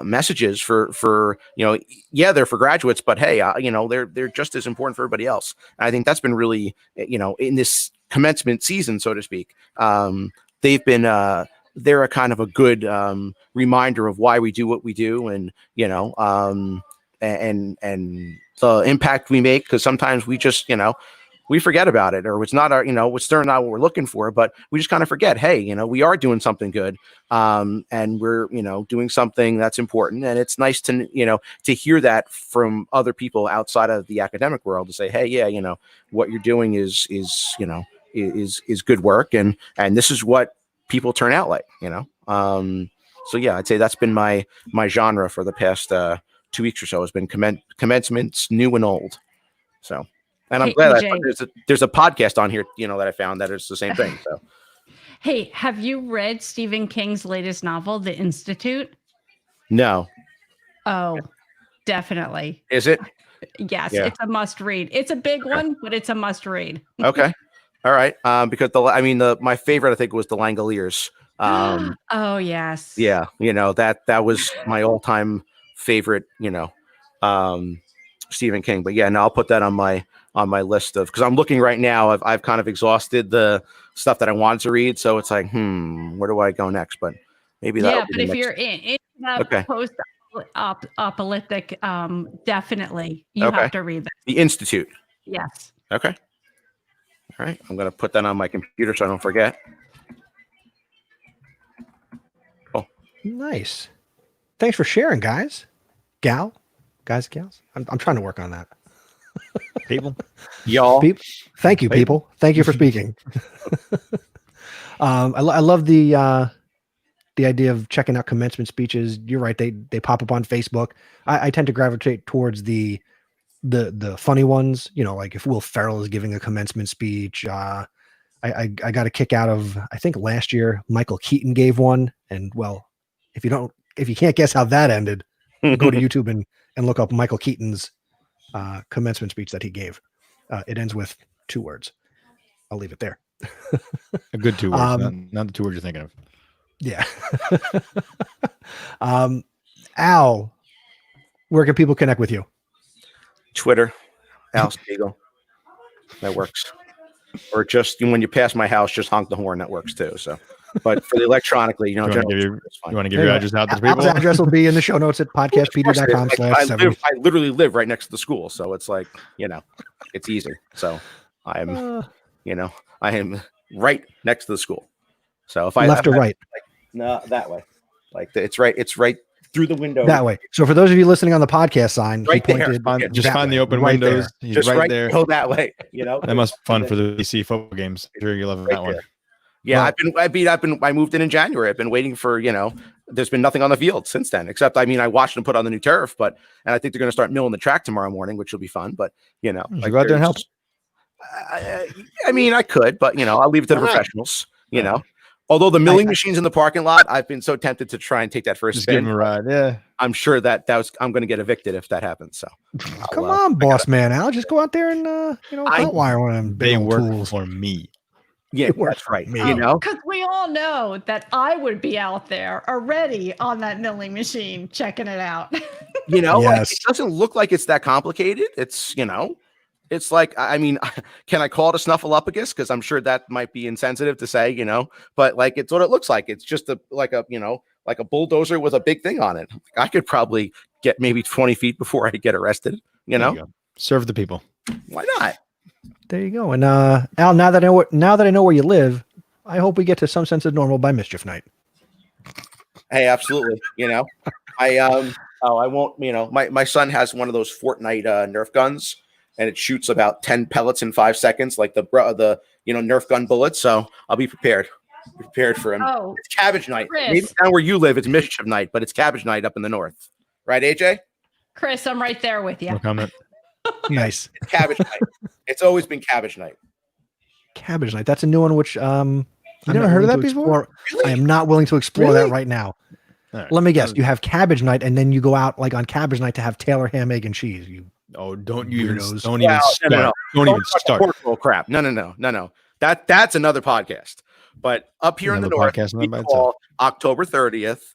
messages for, you know, yeah, they're for graduates, but hey, you know, they're just as important for everybody else. And I think that's been really, you know, in this commencement season, so to speak, they've been, they're a kind of a good reminder of why we do what we do. And, you know, and the impact we make, because sometimes we just, you know, we forget about it, or it's not our, you know, it's certainly not what we're looking for, but we just kind of forget, hey, you know, we are doing something good, and we're, you know, doing something that's important. And it's nice to, you know, to hear that from other people outside of the academic world to say, hey, yeah, you know, what you're doing is you know, is good work, and this is what people turn out like, you know. So yeah, I'd say that's been my genre for the past 2 weeks or so, has been commencements, new and old. So, and I'm glad there's a podcast on here, you know, that I found that is the same thing. So, hey, have you read Stephen King's latest novel, The Institute? No. Oh, definitely. Is it? Yes, Yeah. It's a must read. It's a big one, but it's a must read. Okay. All right. Because my favorite, I think, was The Langoliers. Oh yes. Yeah. You know, that was my all-time favorite, you know, Stephen King. But yeah, no, I'll put that on my list of, because I'm looking right now. I've kind of exhausted the stuff that I wanted to read, so it's like, where do I go next? But maybe that. Yeah, but if you're in that post-apocalyptic, definitely you have to read that. The Institute. Yes. Okay. All right. I'm gonna put that on my computer so I don't forget. Cool. Nice. Thanks for sharing, guys. Gals. I'm trying to work on that. People, y'all. Thank you, people. Thank you for speaking. I love the idea of checking out commencement speeches. You're right; they pop up on Facebook. I tend to gravitate towards the funny ones. You know, like if Will Ferrell is giving a commencement speech. I got a kick out of, I think last year Michael Keaton gave one, and well, if you can't guess how that ended, go to YouTube and look up Michael Keaton's commencement speech that he gave. It ends with 2 words. I'll leave it there. A good 2 words, not the 2 words you're thinking of. Yeah. Al, where can people connect with you? Twitter, Al Spiegel. That works. Or just when you pass my house, just honk the horn. That works too. So, but for the electronically, you know, you want to give your address out to people? Al's address will be in the show notes at podcastpd.com/7. I literally live right next to the school, so it's like, you know, it's easy. So I'm, you know, I am right next to the school. So if I left or right, no, that way, like it's right through the window that way. So for those of you listening on the podcast sign, right he pointed there. Just find the open windows. He's just right there. Go that way. You know, that must be fun for the DC football games. I'm sure you love that one. There. Yeah, well, I moved in January. I've been waiting for, you know, there's been nothing on the field since then, except, I mean, I watched them put on the new turf, and I think they're going to start milling the track tomorrow morning, which will be fun. But, you know, like, go out there and help. I mean, I could, but, you know, I'll leave it to the professionals, you know. Although the milling machines in the parking lot, I've been so tempted to try and take that first just spin. Give them a ride, yeah. I'm sure I'm going to get evicted if that happens. So, come on, boss man, Al, just go out there and hotwire one of them. They work tools for me. Yeah, It works that's for right. me. You know, Because we all know that I would be out there already on that milling machine checking it out. like, Yes. it doesn't look like it's that complicated. It's, it's like, I mean, can I call it a snuffleupagus? Because I'm sure that might be insensitive to say, but like it's what it looks like. It's just like a bulldozer with a big thing on it. I could probably get maybe 20 feet before I get arrested. There you go. Serve the people. Why not? There you go. And Al, now that I know where you live, I hope we get to some sense of normal by mischief night. Hey, absolutely. I won't. My son has one of those Fortnite Nerf guns, and it shoots about 10 pellets in 5 seconds, like the Nerf gun bullets. So I'll be prepared. For him. Oh, It's cabbage night. Chris. Maybe down where you live, it's mischief night, but it's cabbage night up in the north, right, AJ? Chris, I'm right there with you. No comment. Nice. It's cabbage night. It's always been cabbage night. Cabbage night. That's a new one, which I'm never not heard of willing that to before? explore. Really? I am not willing to explore that right now. All right. Let me guess. You have cabbage night, and then you go out like on cabbage night to have Taylor ham, egg, and cheese. You Oh, don't you even Weirdos. don't even Well, start. no. Don't even talk start. pork roll crap. No. That's another podcast. But up here in the Another north, podcast in we and by call October 30th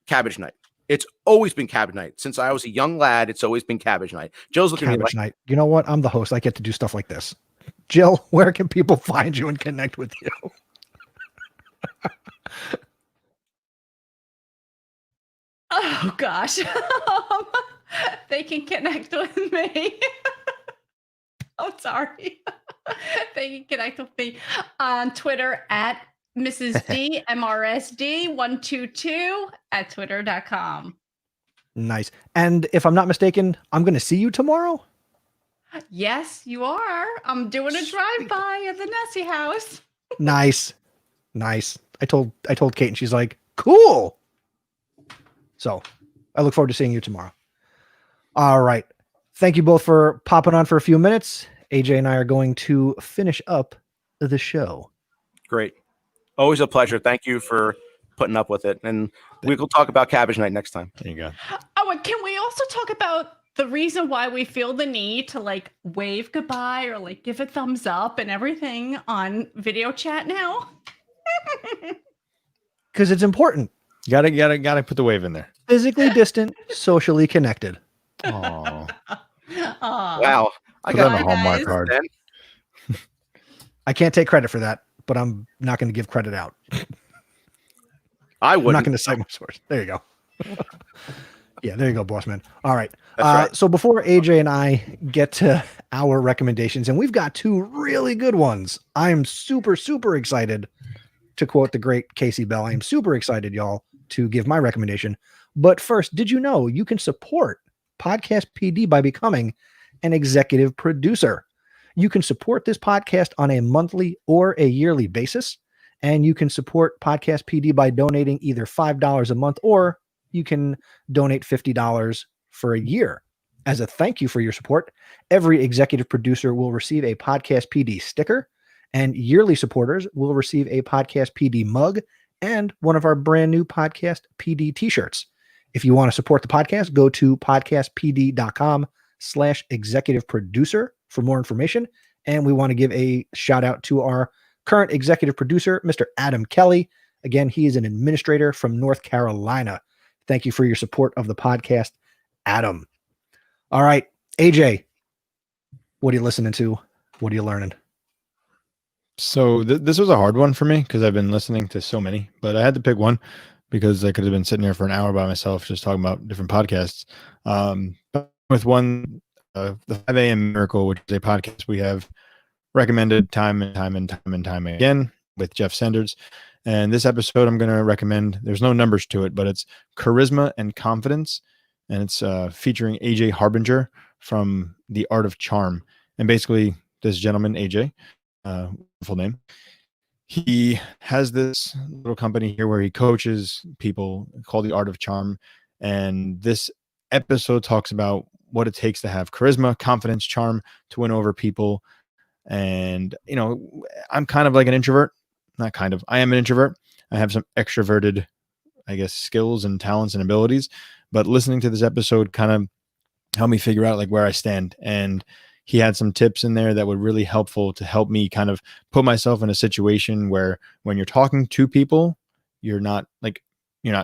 cabbage night. It's always been cabbage night. Since I was a young lad, it's always been cabbage night. Jill's looking at me cabbage like, night. You know what? I'm the host. I get to do stuff like this. Jill, where can people find you and connect with you? Oh gosh. They can connect with me. I'm sorry. They can connect with me on Twitter at Mrs. D MRSD122 at twitter.com. Nice. And if I'm not mistaken, I'm going to see you tomorrow. Yes, you are. I'm doing a drive-by at the Nessie house. Nice. I told Kate, and she's like, cool. So I look forward to seeing you tomorrow. All right. Thank you both for popping on for a few minutes. AJ and I are going to finish up the show. great. Always a pleasure. Thank you for putting up with it. And we will talk about cabbage night next time. There you go. Oh, and can we also talk about the reason why we feel the need to like wave goodbye or like give a thumbs up and everything on video chat now? Because it's important. Gotta put the wave in there. Physically distant, socially connected. Oh, Wow. I put that got on a Hallmark guys. card. then. I can't take credit for that, but I'm not going to give credit out. I I'm not wouldn't. going to cite my source. There you go. Yeah, there you go, boss man. All right. That's right. So before AJ and I get to our recommendations, and we've got two really good ones. I'm super, super excited to quote the great Casey Bell. I am super excited, y'all, to give my recommendation. But first, did you know you can support Podcast PD by becoming an executive producer? You can support this podcast on a monthly or a yearly basis. And you can support Podcast PD by donating either $5 a month, or you can donate $50 for a year. As a thank you for your support, every executive producer will receive a Podcast PD sticker, and yearly supporters will receive a Podcast PD mug and one of our brand new Podcast PD t-shirts. If you want to support the podcast, go to podcastpd.com/executive producer for more information. And we want to give a shout out to our current executive producer, Mr. Adam Kelly. Again, he is an administrator from North Carolina. Thank you for your support of the podcast, Adam. All right, AJ, what are you listening to? What are you learning? So this was a hard one for me because I've been listening to so many, but I had to pick one because I could have been sitting here for an hour by myself just talking about different podcasts. But with one, the 5 a.m. Miracle, which is a podcast we have recommended time and time again with Jeff Sanders. And this episode I'm going to recommend, there's no numbers to it, but it's Charisma and Confidence. And it's featuring AJ Harbinger from The Art of Charm. And basically this gentleman, AJ, full name, he has this little company here where he coaches people called The Art of Charm. And this episode talks about what it takes to have charisma, confidence, charm to win over people. And, you know, I'm kind of like an introvert, not kind of, I am an introvert. I have some extroverted, I guess, skills and talents and abilities, but listening to this episode kind of helped me figure out like where I stand. And he had some tips in there that were really helpful to help me kind of put myself in a situation where when you're talking to people, you're not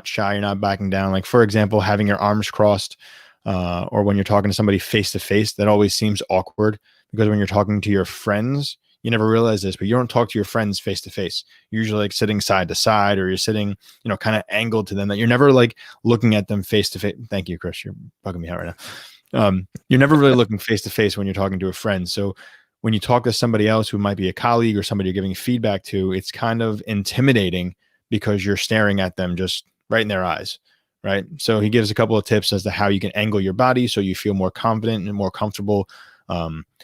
shy, you're not backing down. Like, for example, having your arms crossed, or when you're talking to somebody face to face, that always seems awkward, because when you're talking to your friends, you never realize this, but you don't talk to your friends face to face. You're usually like sitting side to side, or you're sitting, kind of angled to them, that you're never like looking at them face to face. Thank you, Chris. You're bugging me out right now. You're never really looking face to face when you're talking to a friend. So when you talk to somebody else who might be a colleague or somebody you're giving feedback to, it's kind of intimidating because you're staring at them just right in their eyes. Right. So he gives a couple of tips as to how you can angle your body so you feel more confident and more comfortable,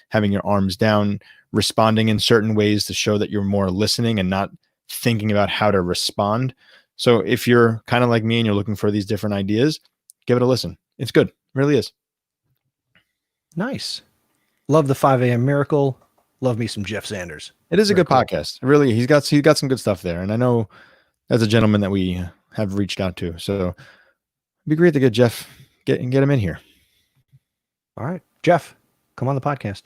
having your arms down, responding in certain ways to show that you're more listening and not thinking about how to respond. So if you're kind of like me and you're looking for these different ideas, give it a listen. It's good. It really is. Nice. Love the 5 a.m. Miracle. Love me some Jeff Sanders. It is a Very good cool. podcast. Really, he's got some good stuff there. And I know as a gentleman that we have reached out to. So it'd be great to get Jeff, get him in here. All right. Jeff, come on the podcast.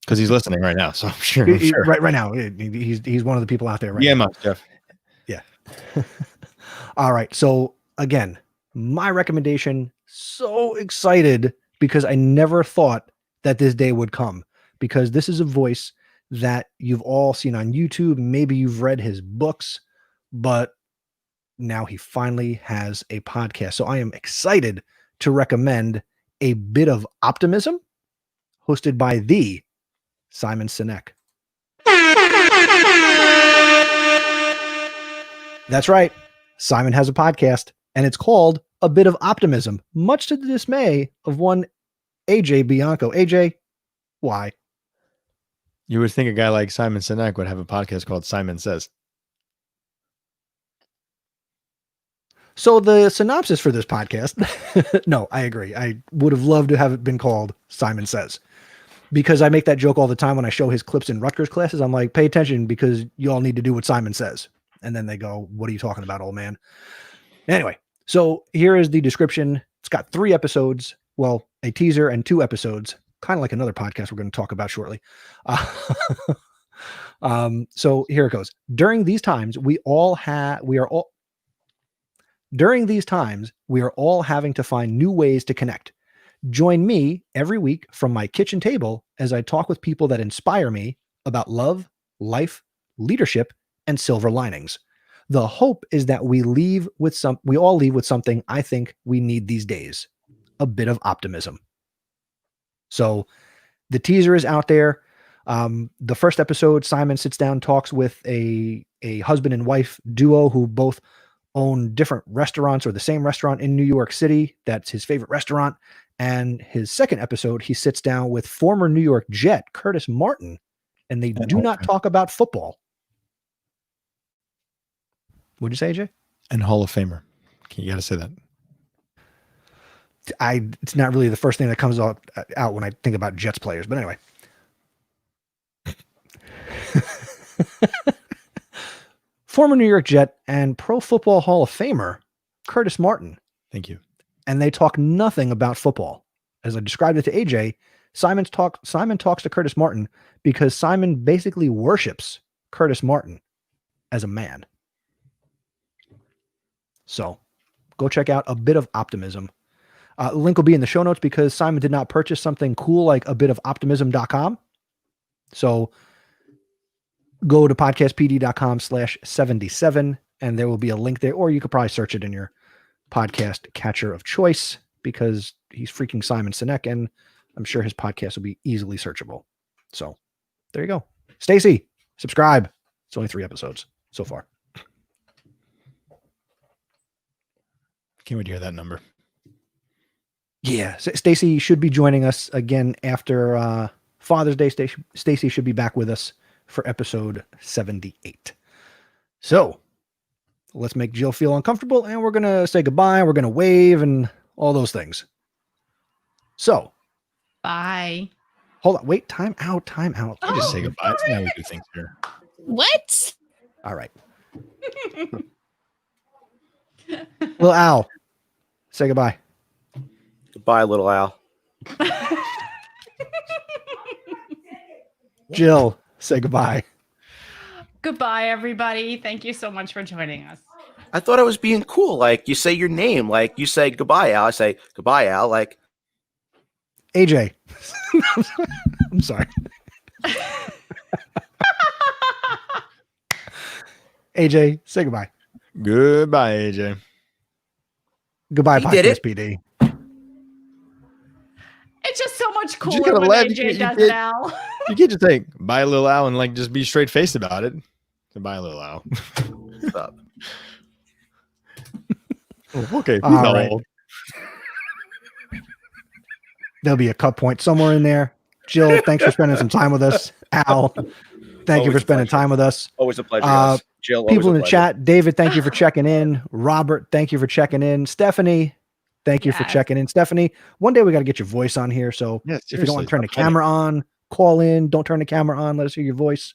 Because he's listening right now. So I'm sure. Right now. He's one of the people out there right now. now. Jeff. Yeah. All right. So again, my recommendation, so excited because I never thought that this day would come, because this is a voice that you've all seen on YouTube. Maybe you've read his books, but now he finally has a podcast. So I am excited to recommend A Bit of Optimism, hosted by the Simon Sinek. That's right. Simon has a podcast, and it's called A Bit of Optimism, much to the dismay of one AJ Bianco. AJ, why? You would think a guy like Simon Sinek would have a podcast called Simon Says. So the synopsis for this podcast, no, I agree. I would have loved to have it been called Simon Says, because I make that joke all the time when I show his clips in Rutgers classes. I'm like, pay attention because you all need to do what Simon says. And then they go, what are you talking about, old man? Anyway, so here is the description. It's got 3 episodes. Well, a teaser and 2 episodes, kind of like another podcast we're going to talk about shortly. So here it goes. During these times, we are all having to find new ways to connect. Join me every week from my kitchen table as I talk with people that inspire me about love, life, leadership, and silver linings. The hope is that we all leave with something I think we need these days: a bit of optimism. So the teaser is out there. The first episode, Simon sits down, talks with a husband and wife duo who both own different restaurants, or the same restaurant in New York City. That's his favorite restaurant. And his second episode, he sits down with former New York Jet Curtis Martin, and they do not talk about football. What'd you say, AJ? And Hall of Famer. Okay, you got to say that. It's not really the first thing that comes out when I think about Jets players, but anyway. Former New York Jet and Pro Football Hall of Famer Curtis Martin. Thank you. And they talk nothing about football. As I described it to AJ, Simon talks to Curtis Martin because Simon basically worships Curtis Martin as a man. So go check out A Bit of Optimism. The link will be in the show notes because Simon did not purchase something cool like abitofoptimism.com. So go to podcastpd.com/77 and there will be a link there, or you could probably search it in your podcast catcher of choice because he's freaking Simon Sinek and I'm sure his podcast will be easily searchable. So there you go. Stacey, subscribe. It's only 3 episodes so far. Can't wait to hear that number. Yeah, Stacey should be joining us again after Father's Day. Stacey should be back with us for episode 78. So let's make Jill feel uncomfortable, and we're going to say goodbye. We're going to wave and all those things. So. Bye. Hold on. Wait, time out. I just say goodbye. That's how we do things here. What? All right. Little Al, say goodbye. Goodbye, little Al. Jill, say goodbye. Goodbye, everybody. Thank you so much for joining us. I thought I was being cool. Like you say your name, like you say goodbye, Al. I say goodbye, Al. Like AJ. I'm sorry. AJ, say goodbye. Goodbye, AJ. Goodbye, He did it. PodcastPD. It's just so much You cooler gotta when let- AJ you does did- it, Al. You can't just say bye, Lil Al, and like just be straight faced about it. Goodbye, Lil Al. what's up? Okay, he's All right. old. There'll be a cut point somewhere in there. Jill, thanks for spending some time with us. Al, thank you Always for a spending pleasure. time with us. Always a pleasure. Uh, guys. Jill, always People a in the pleasure. chat, David, thank you for checking in. Robert, thank you for checking in. Stephanie, thank you for Yes. checking in. Stephanie, one day we got to get your voice on here. So Yeah, if you don't want to seriously, turn the stop fighting. camera on, call in. Don't turn the camera on. Let us hear your voice.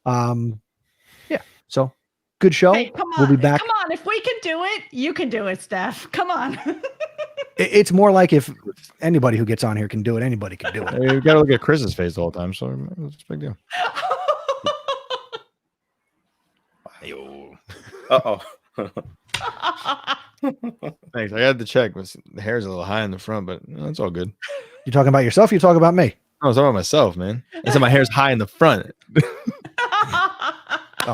Yeah. So good show. Hey, come on. We'll be back. Come on. If we can do it, you can do it, Steph. Come on. It's more like if anybody who gets on here can do it, anybody can do it. Hey, you gotta look at Chris's face the whole time, so it's a big deal. Uh-oh. Thanks. I had to check. The hair's a little high in the front, but it's all good. You talking about yourself? You talking about me? I was talking about myself, man. I said my hair's high in the front.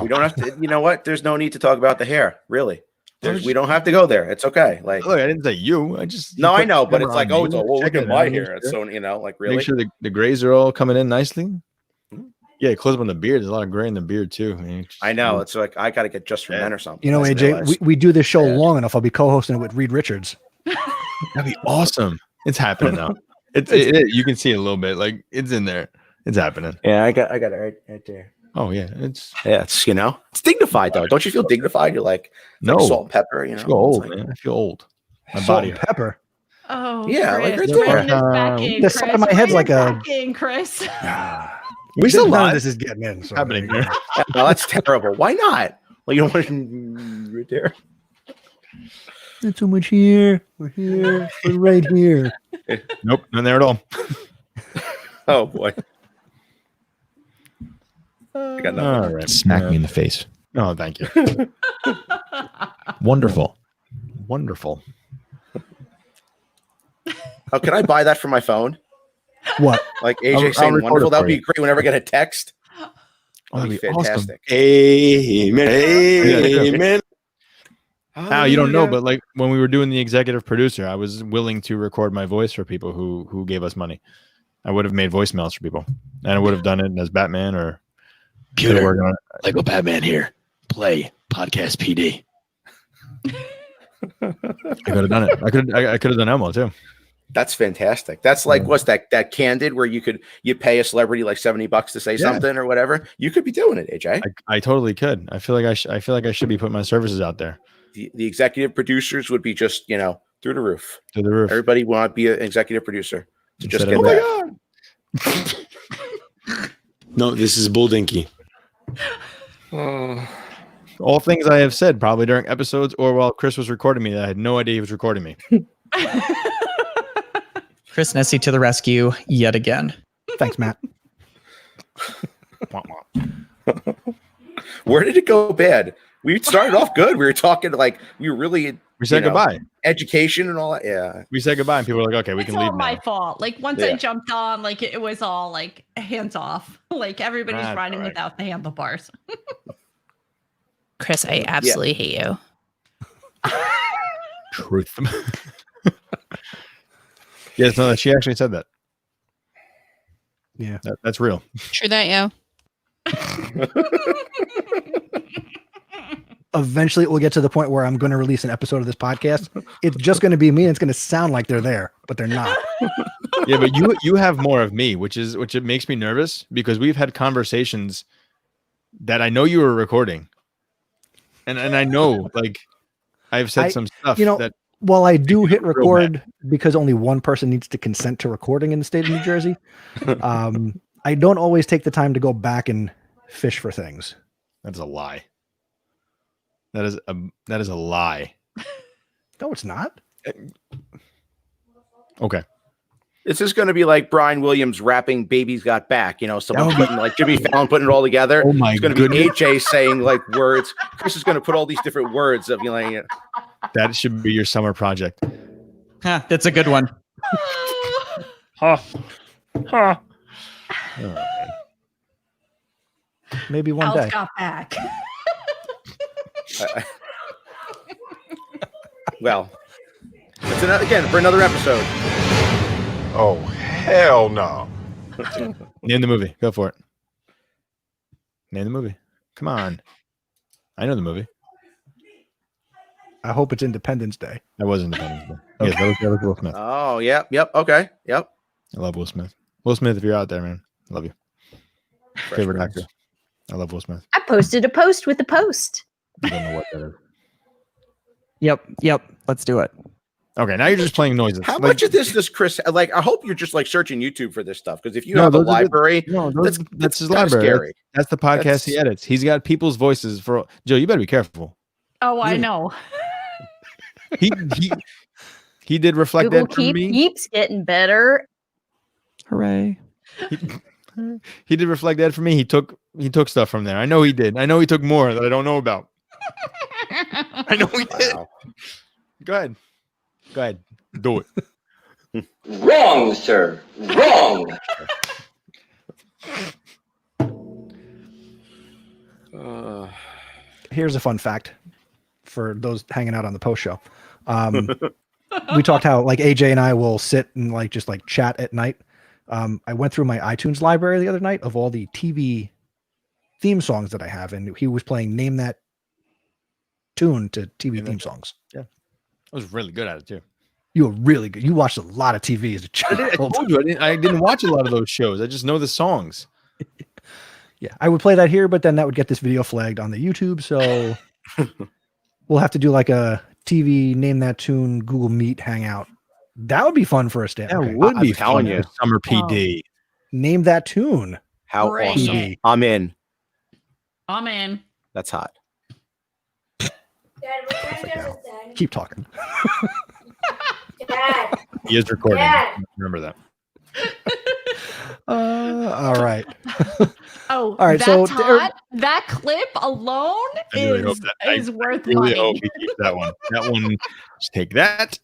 We don't have to. You know what? There's no need to talk about the hair. Really. We don't have to go there. It's okay. Like, Look, I didn't say you. I just no, you I put know, the but camera it's like, on oh, me. it's well, Check look at it my out, hair. make It's sure- so, like, really. Make sure the grays are all coming in nicely. Yeah, close up on the beard. There's a lot of gray in the beard too. I mean, I know. It's like I got to get just for Yeah. men or something. You know, I AJ, realize. we do this show Yeah. long enough. I'll be co-hosting it with Reed Richards. that'd be awesome. It's happening now. You can see it a little bit. Like it's in there. It's happening. Yeah, I got it right there. Oh yeah, it's Yeah, it's it's dignified though. Don't you feel dignified? You're like no. salt and pepper. You know, I feel old, It's like- man. I feel old. My Salt body. and pepper. Oh, Yeah, like Chris, right there. rein this back in, The side of my Chris. head's Rein like it a- back in, Chris. We still None of live. this is getting in. So Happening there you here. go. No, that's terrible. Why not? Well, you don't want to right there. Not so much here. We're here. We're right here. Nope, not there at all. Oh boy. I got nothing. All right. Smack me in the face. Oh, thank you. Wonderful. Wonderful. Oh, can I buy that for my phone? What? Like I'll AJ saying record wonderful. it That for would be you. great whenever I get a text. Oh, That'd be that'd be awesome. fantastic. Amen. Amen. Al, you don't know, Hallelujah. but like when we were doing the executive producer, I was willing to record my voice for people who gave us money. I would have made voicemails for people, and I would have done it as Batman or Computer, working on it. Lego Batman here. Play Podcast PD. I could have done it. I could have done Elmo too. That's fantastic. That's like what's that Candid where you pay a celebrity like $70 to say Yeah. something or whatever. You could be doing it, AJ. I totally could. I feel like I should be putting my services out there The executive producers would be just through the roof. to the roof. Everybody want to be an executive producer to just Instead get of- that. No, this is Bull Dinky. All things I have said probably during episodes or while Chris was recording me that I had no idea he was recording me. Chris Nessie to the rescue yet again. Thanks, Matt. Where did it go bad? We started off good. We were talking like we were really We said You know. goodbye. education and all that. Yeah. We said goodbye, and people were like, "Okay, we It's can all leave my now." fault. Like once I Yeah. jumped on, like it was all like hands off. Like everybody's That's riding all right. without the handlebars. Chris, I absolutely hate you. Truth. Yes, no, she actually said that. Yeah. That's real. True that, yo. Eventually, it will get to the point where I'm going to release an episode of this podcast. It's just going to be me, and it's going to sound like they're there, but they're not. Yeah, but you have more of me, which it makes me nervous because we've had conversations that I know you were recording, and I know like I've said some stuff that While I do hit real record because only one person needs to consent to recording in the state of New Jersey, I don't always take the time to go back and fish for things. that's a lie. That is a lie. No, it's not. Okay. This is going to be like Brian Williams rapping "Baby's Got Back." You know, someone That would be- putting like Jimmy Fallon putting it all together. Oh my It's going to be goodness. AJ saying like words. Chris is going to put all these different words of That should be your summer project. Huh, that's a good one. Maybe one Al's day. got back. Well, it's again for another episode. Oh, hell no. Name the movie. Go for it. Name the movie. Come on. I know the movie. I hope it's Independence Day. That was Independence Day. Yes, that was Will Smith. Oh, yep, okay, yep. I love Will Smith. Will Smith, if you're out there, man, I love you. Favorite actor. I love Will Smith. I posted a post with the post. I don't know what that is. Yep. Let's do it. Okay, now you're just playing noises. How Like- much of this does Chris like? I hope you're just like searching YouTube for this stuff because if you No, have a those are the- library, No, that's his kinda library. scary. That's the podcast That's- he edits. He's got people's voices for Joe. You better be careful. Oh, I know. He did reflect Google that for me. keeps getting better. Hooray. He did reflect that for me. He took stuff from there. I know he did. I know he took more that I don't know about. I know he did. Wow. Go ahead. Do it. Wrong, sir. Wrong. Here's a fun fact for those hanging out on the post show. We talked how like AJ and I will sit and like just like chat at night. I went through my iTunes library the other night of all the TV theme songs that I have, and he was playing Name That Tune to TV theme songs. I was really good at it too. You were really good. You watched a lot of TV as a I child. told you I didn't watch a lot of those shows. I just know the songs. Yeah, I would play that here, but then that would get this video flagged on the YouTube. So we'll have to do like a TV Name That Tune Google Meet hangout. That would be fun for us to. That Okay. would be I'm telling fun you. for Summer PD. Name That Tune. How Bring awesome! it. I'm in. I'm in. That's hot. Keep talking. He is recording. Remember that. All right. Oh, All right, that's so hot. That clip alone I really hope is that- I is worth Really money. hope he keeps that one. That one. Just take that.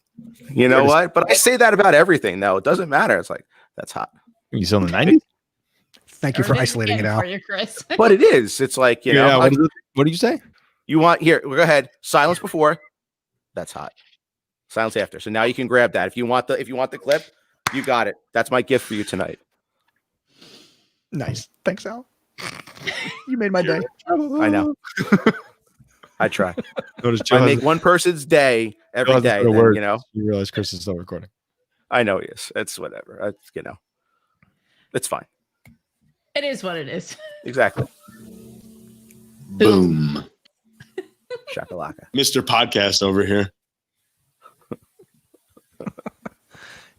You know what? But I say that about everything, though. It doesn't matter. It's like that's hot. You still in the 90s? Thank you for There is isolating it again out. for you, Chris. But it is. It's like you know. Yeah. like, What did you say? you want here? Go ahead. Silence before. That's hot. Silence after. So now you can grab that if you want the clip. You got it. That's my gift for you tonight. Nice. Thanks, Al. You made my day. I know. I try. Notice I make one person's day every day. Then, you know. You realize Chris is still recording. I know he is. It's whatever. It's, you know. It's fine. It is what it is. Exactly. Boom. Shakalaka. Mr. Podcast over here.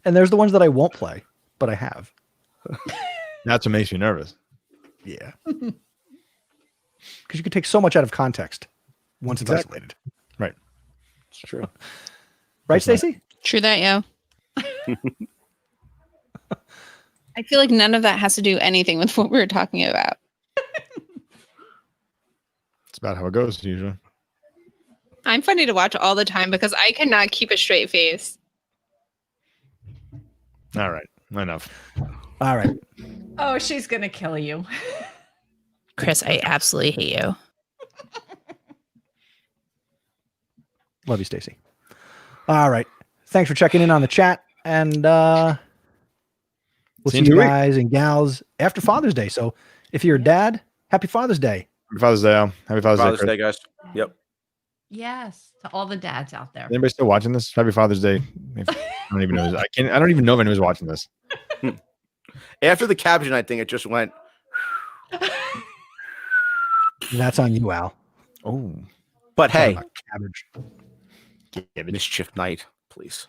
And there's the ones that I won't play, but I have. That's what makes me nervous. Yeah. Because you can take so much out of context once it's Exactly. isolated. Right. It's true. Right, That's right. Stacey? True that, yo. I feel like none of that has to do anything with what we were talking about. It's about how it goes usually. I'm funny to watch all the time because I cannot keep a straight face. All right. Enough. All right. Oh, she's gonna kill you. Chris, I absolutely hate you. Love you, Stacey. All right. Thanks for checking in on the chat. And we'll See see you in you 2 weeks. guys and gals after Father's Day. So if you're a dad, happy Father's Day. Happy Father's Day, Al. Happy Father's, Father's Day, Day, Chris. guys. Yep. Yes, to all the dads out there. Anybody still watching this? Happy Father's Day. I don't even know. I don't even know if anyone's watching this. After the cabbage night thing, it just went. That's on you, Al. Oh. But Talking hey, about cabbage. mischief night, please.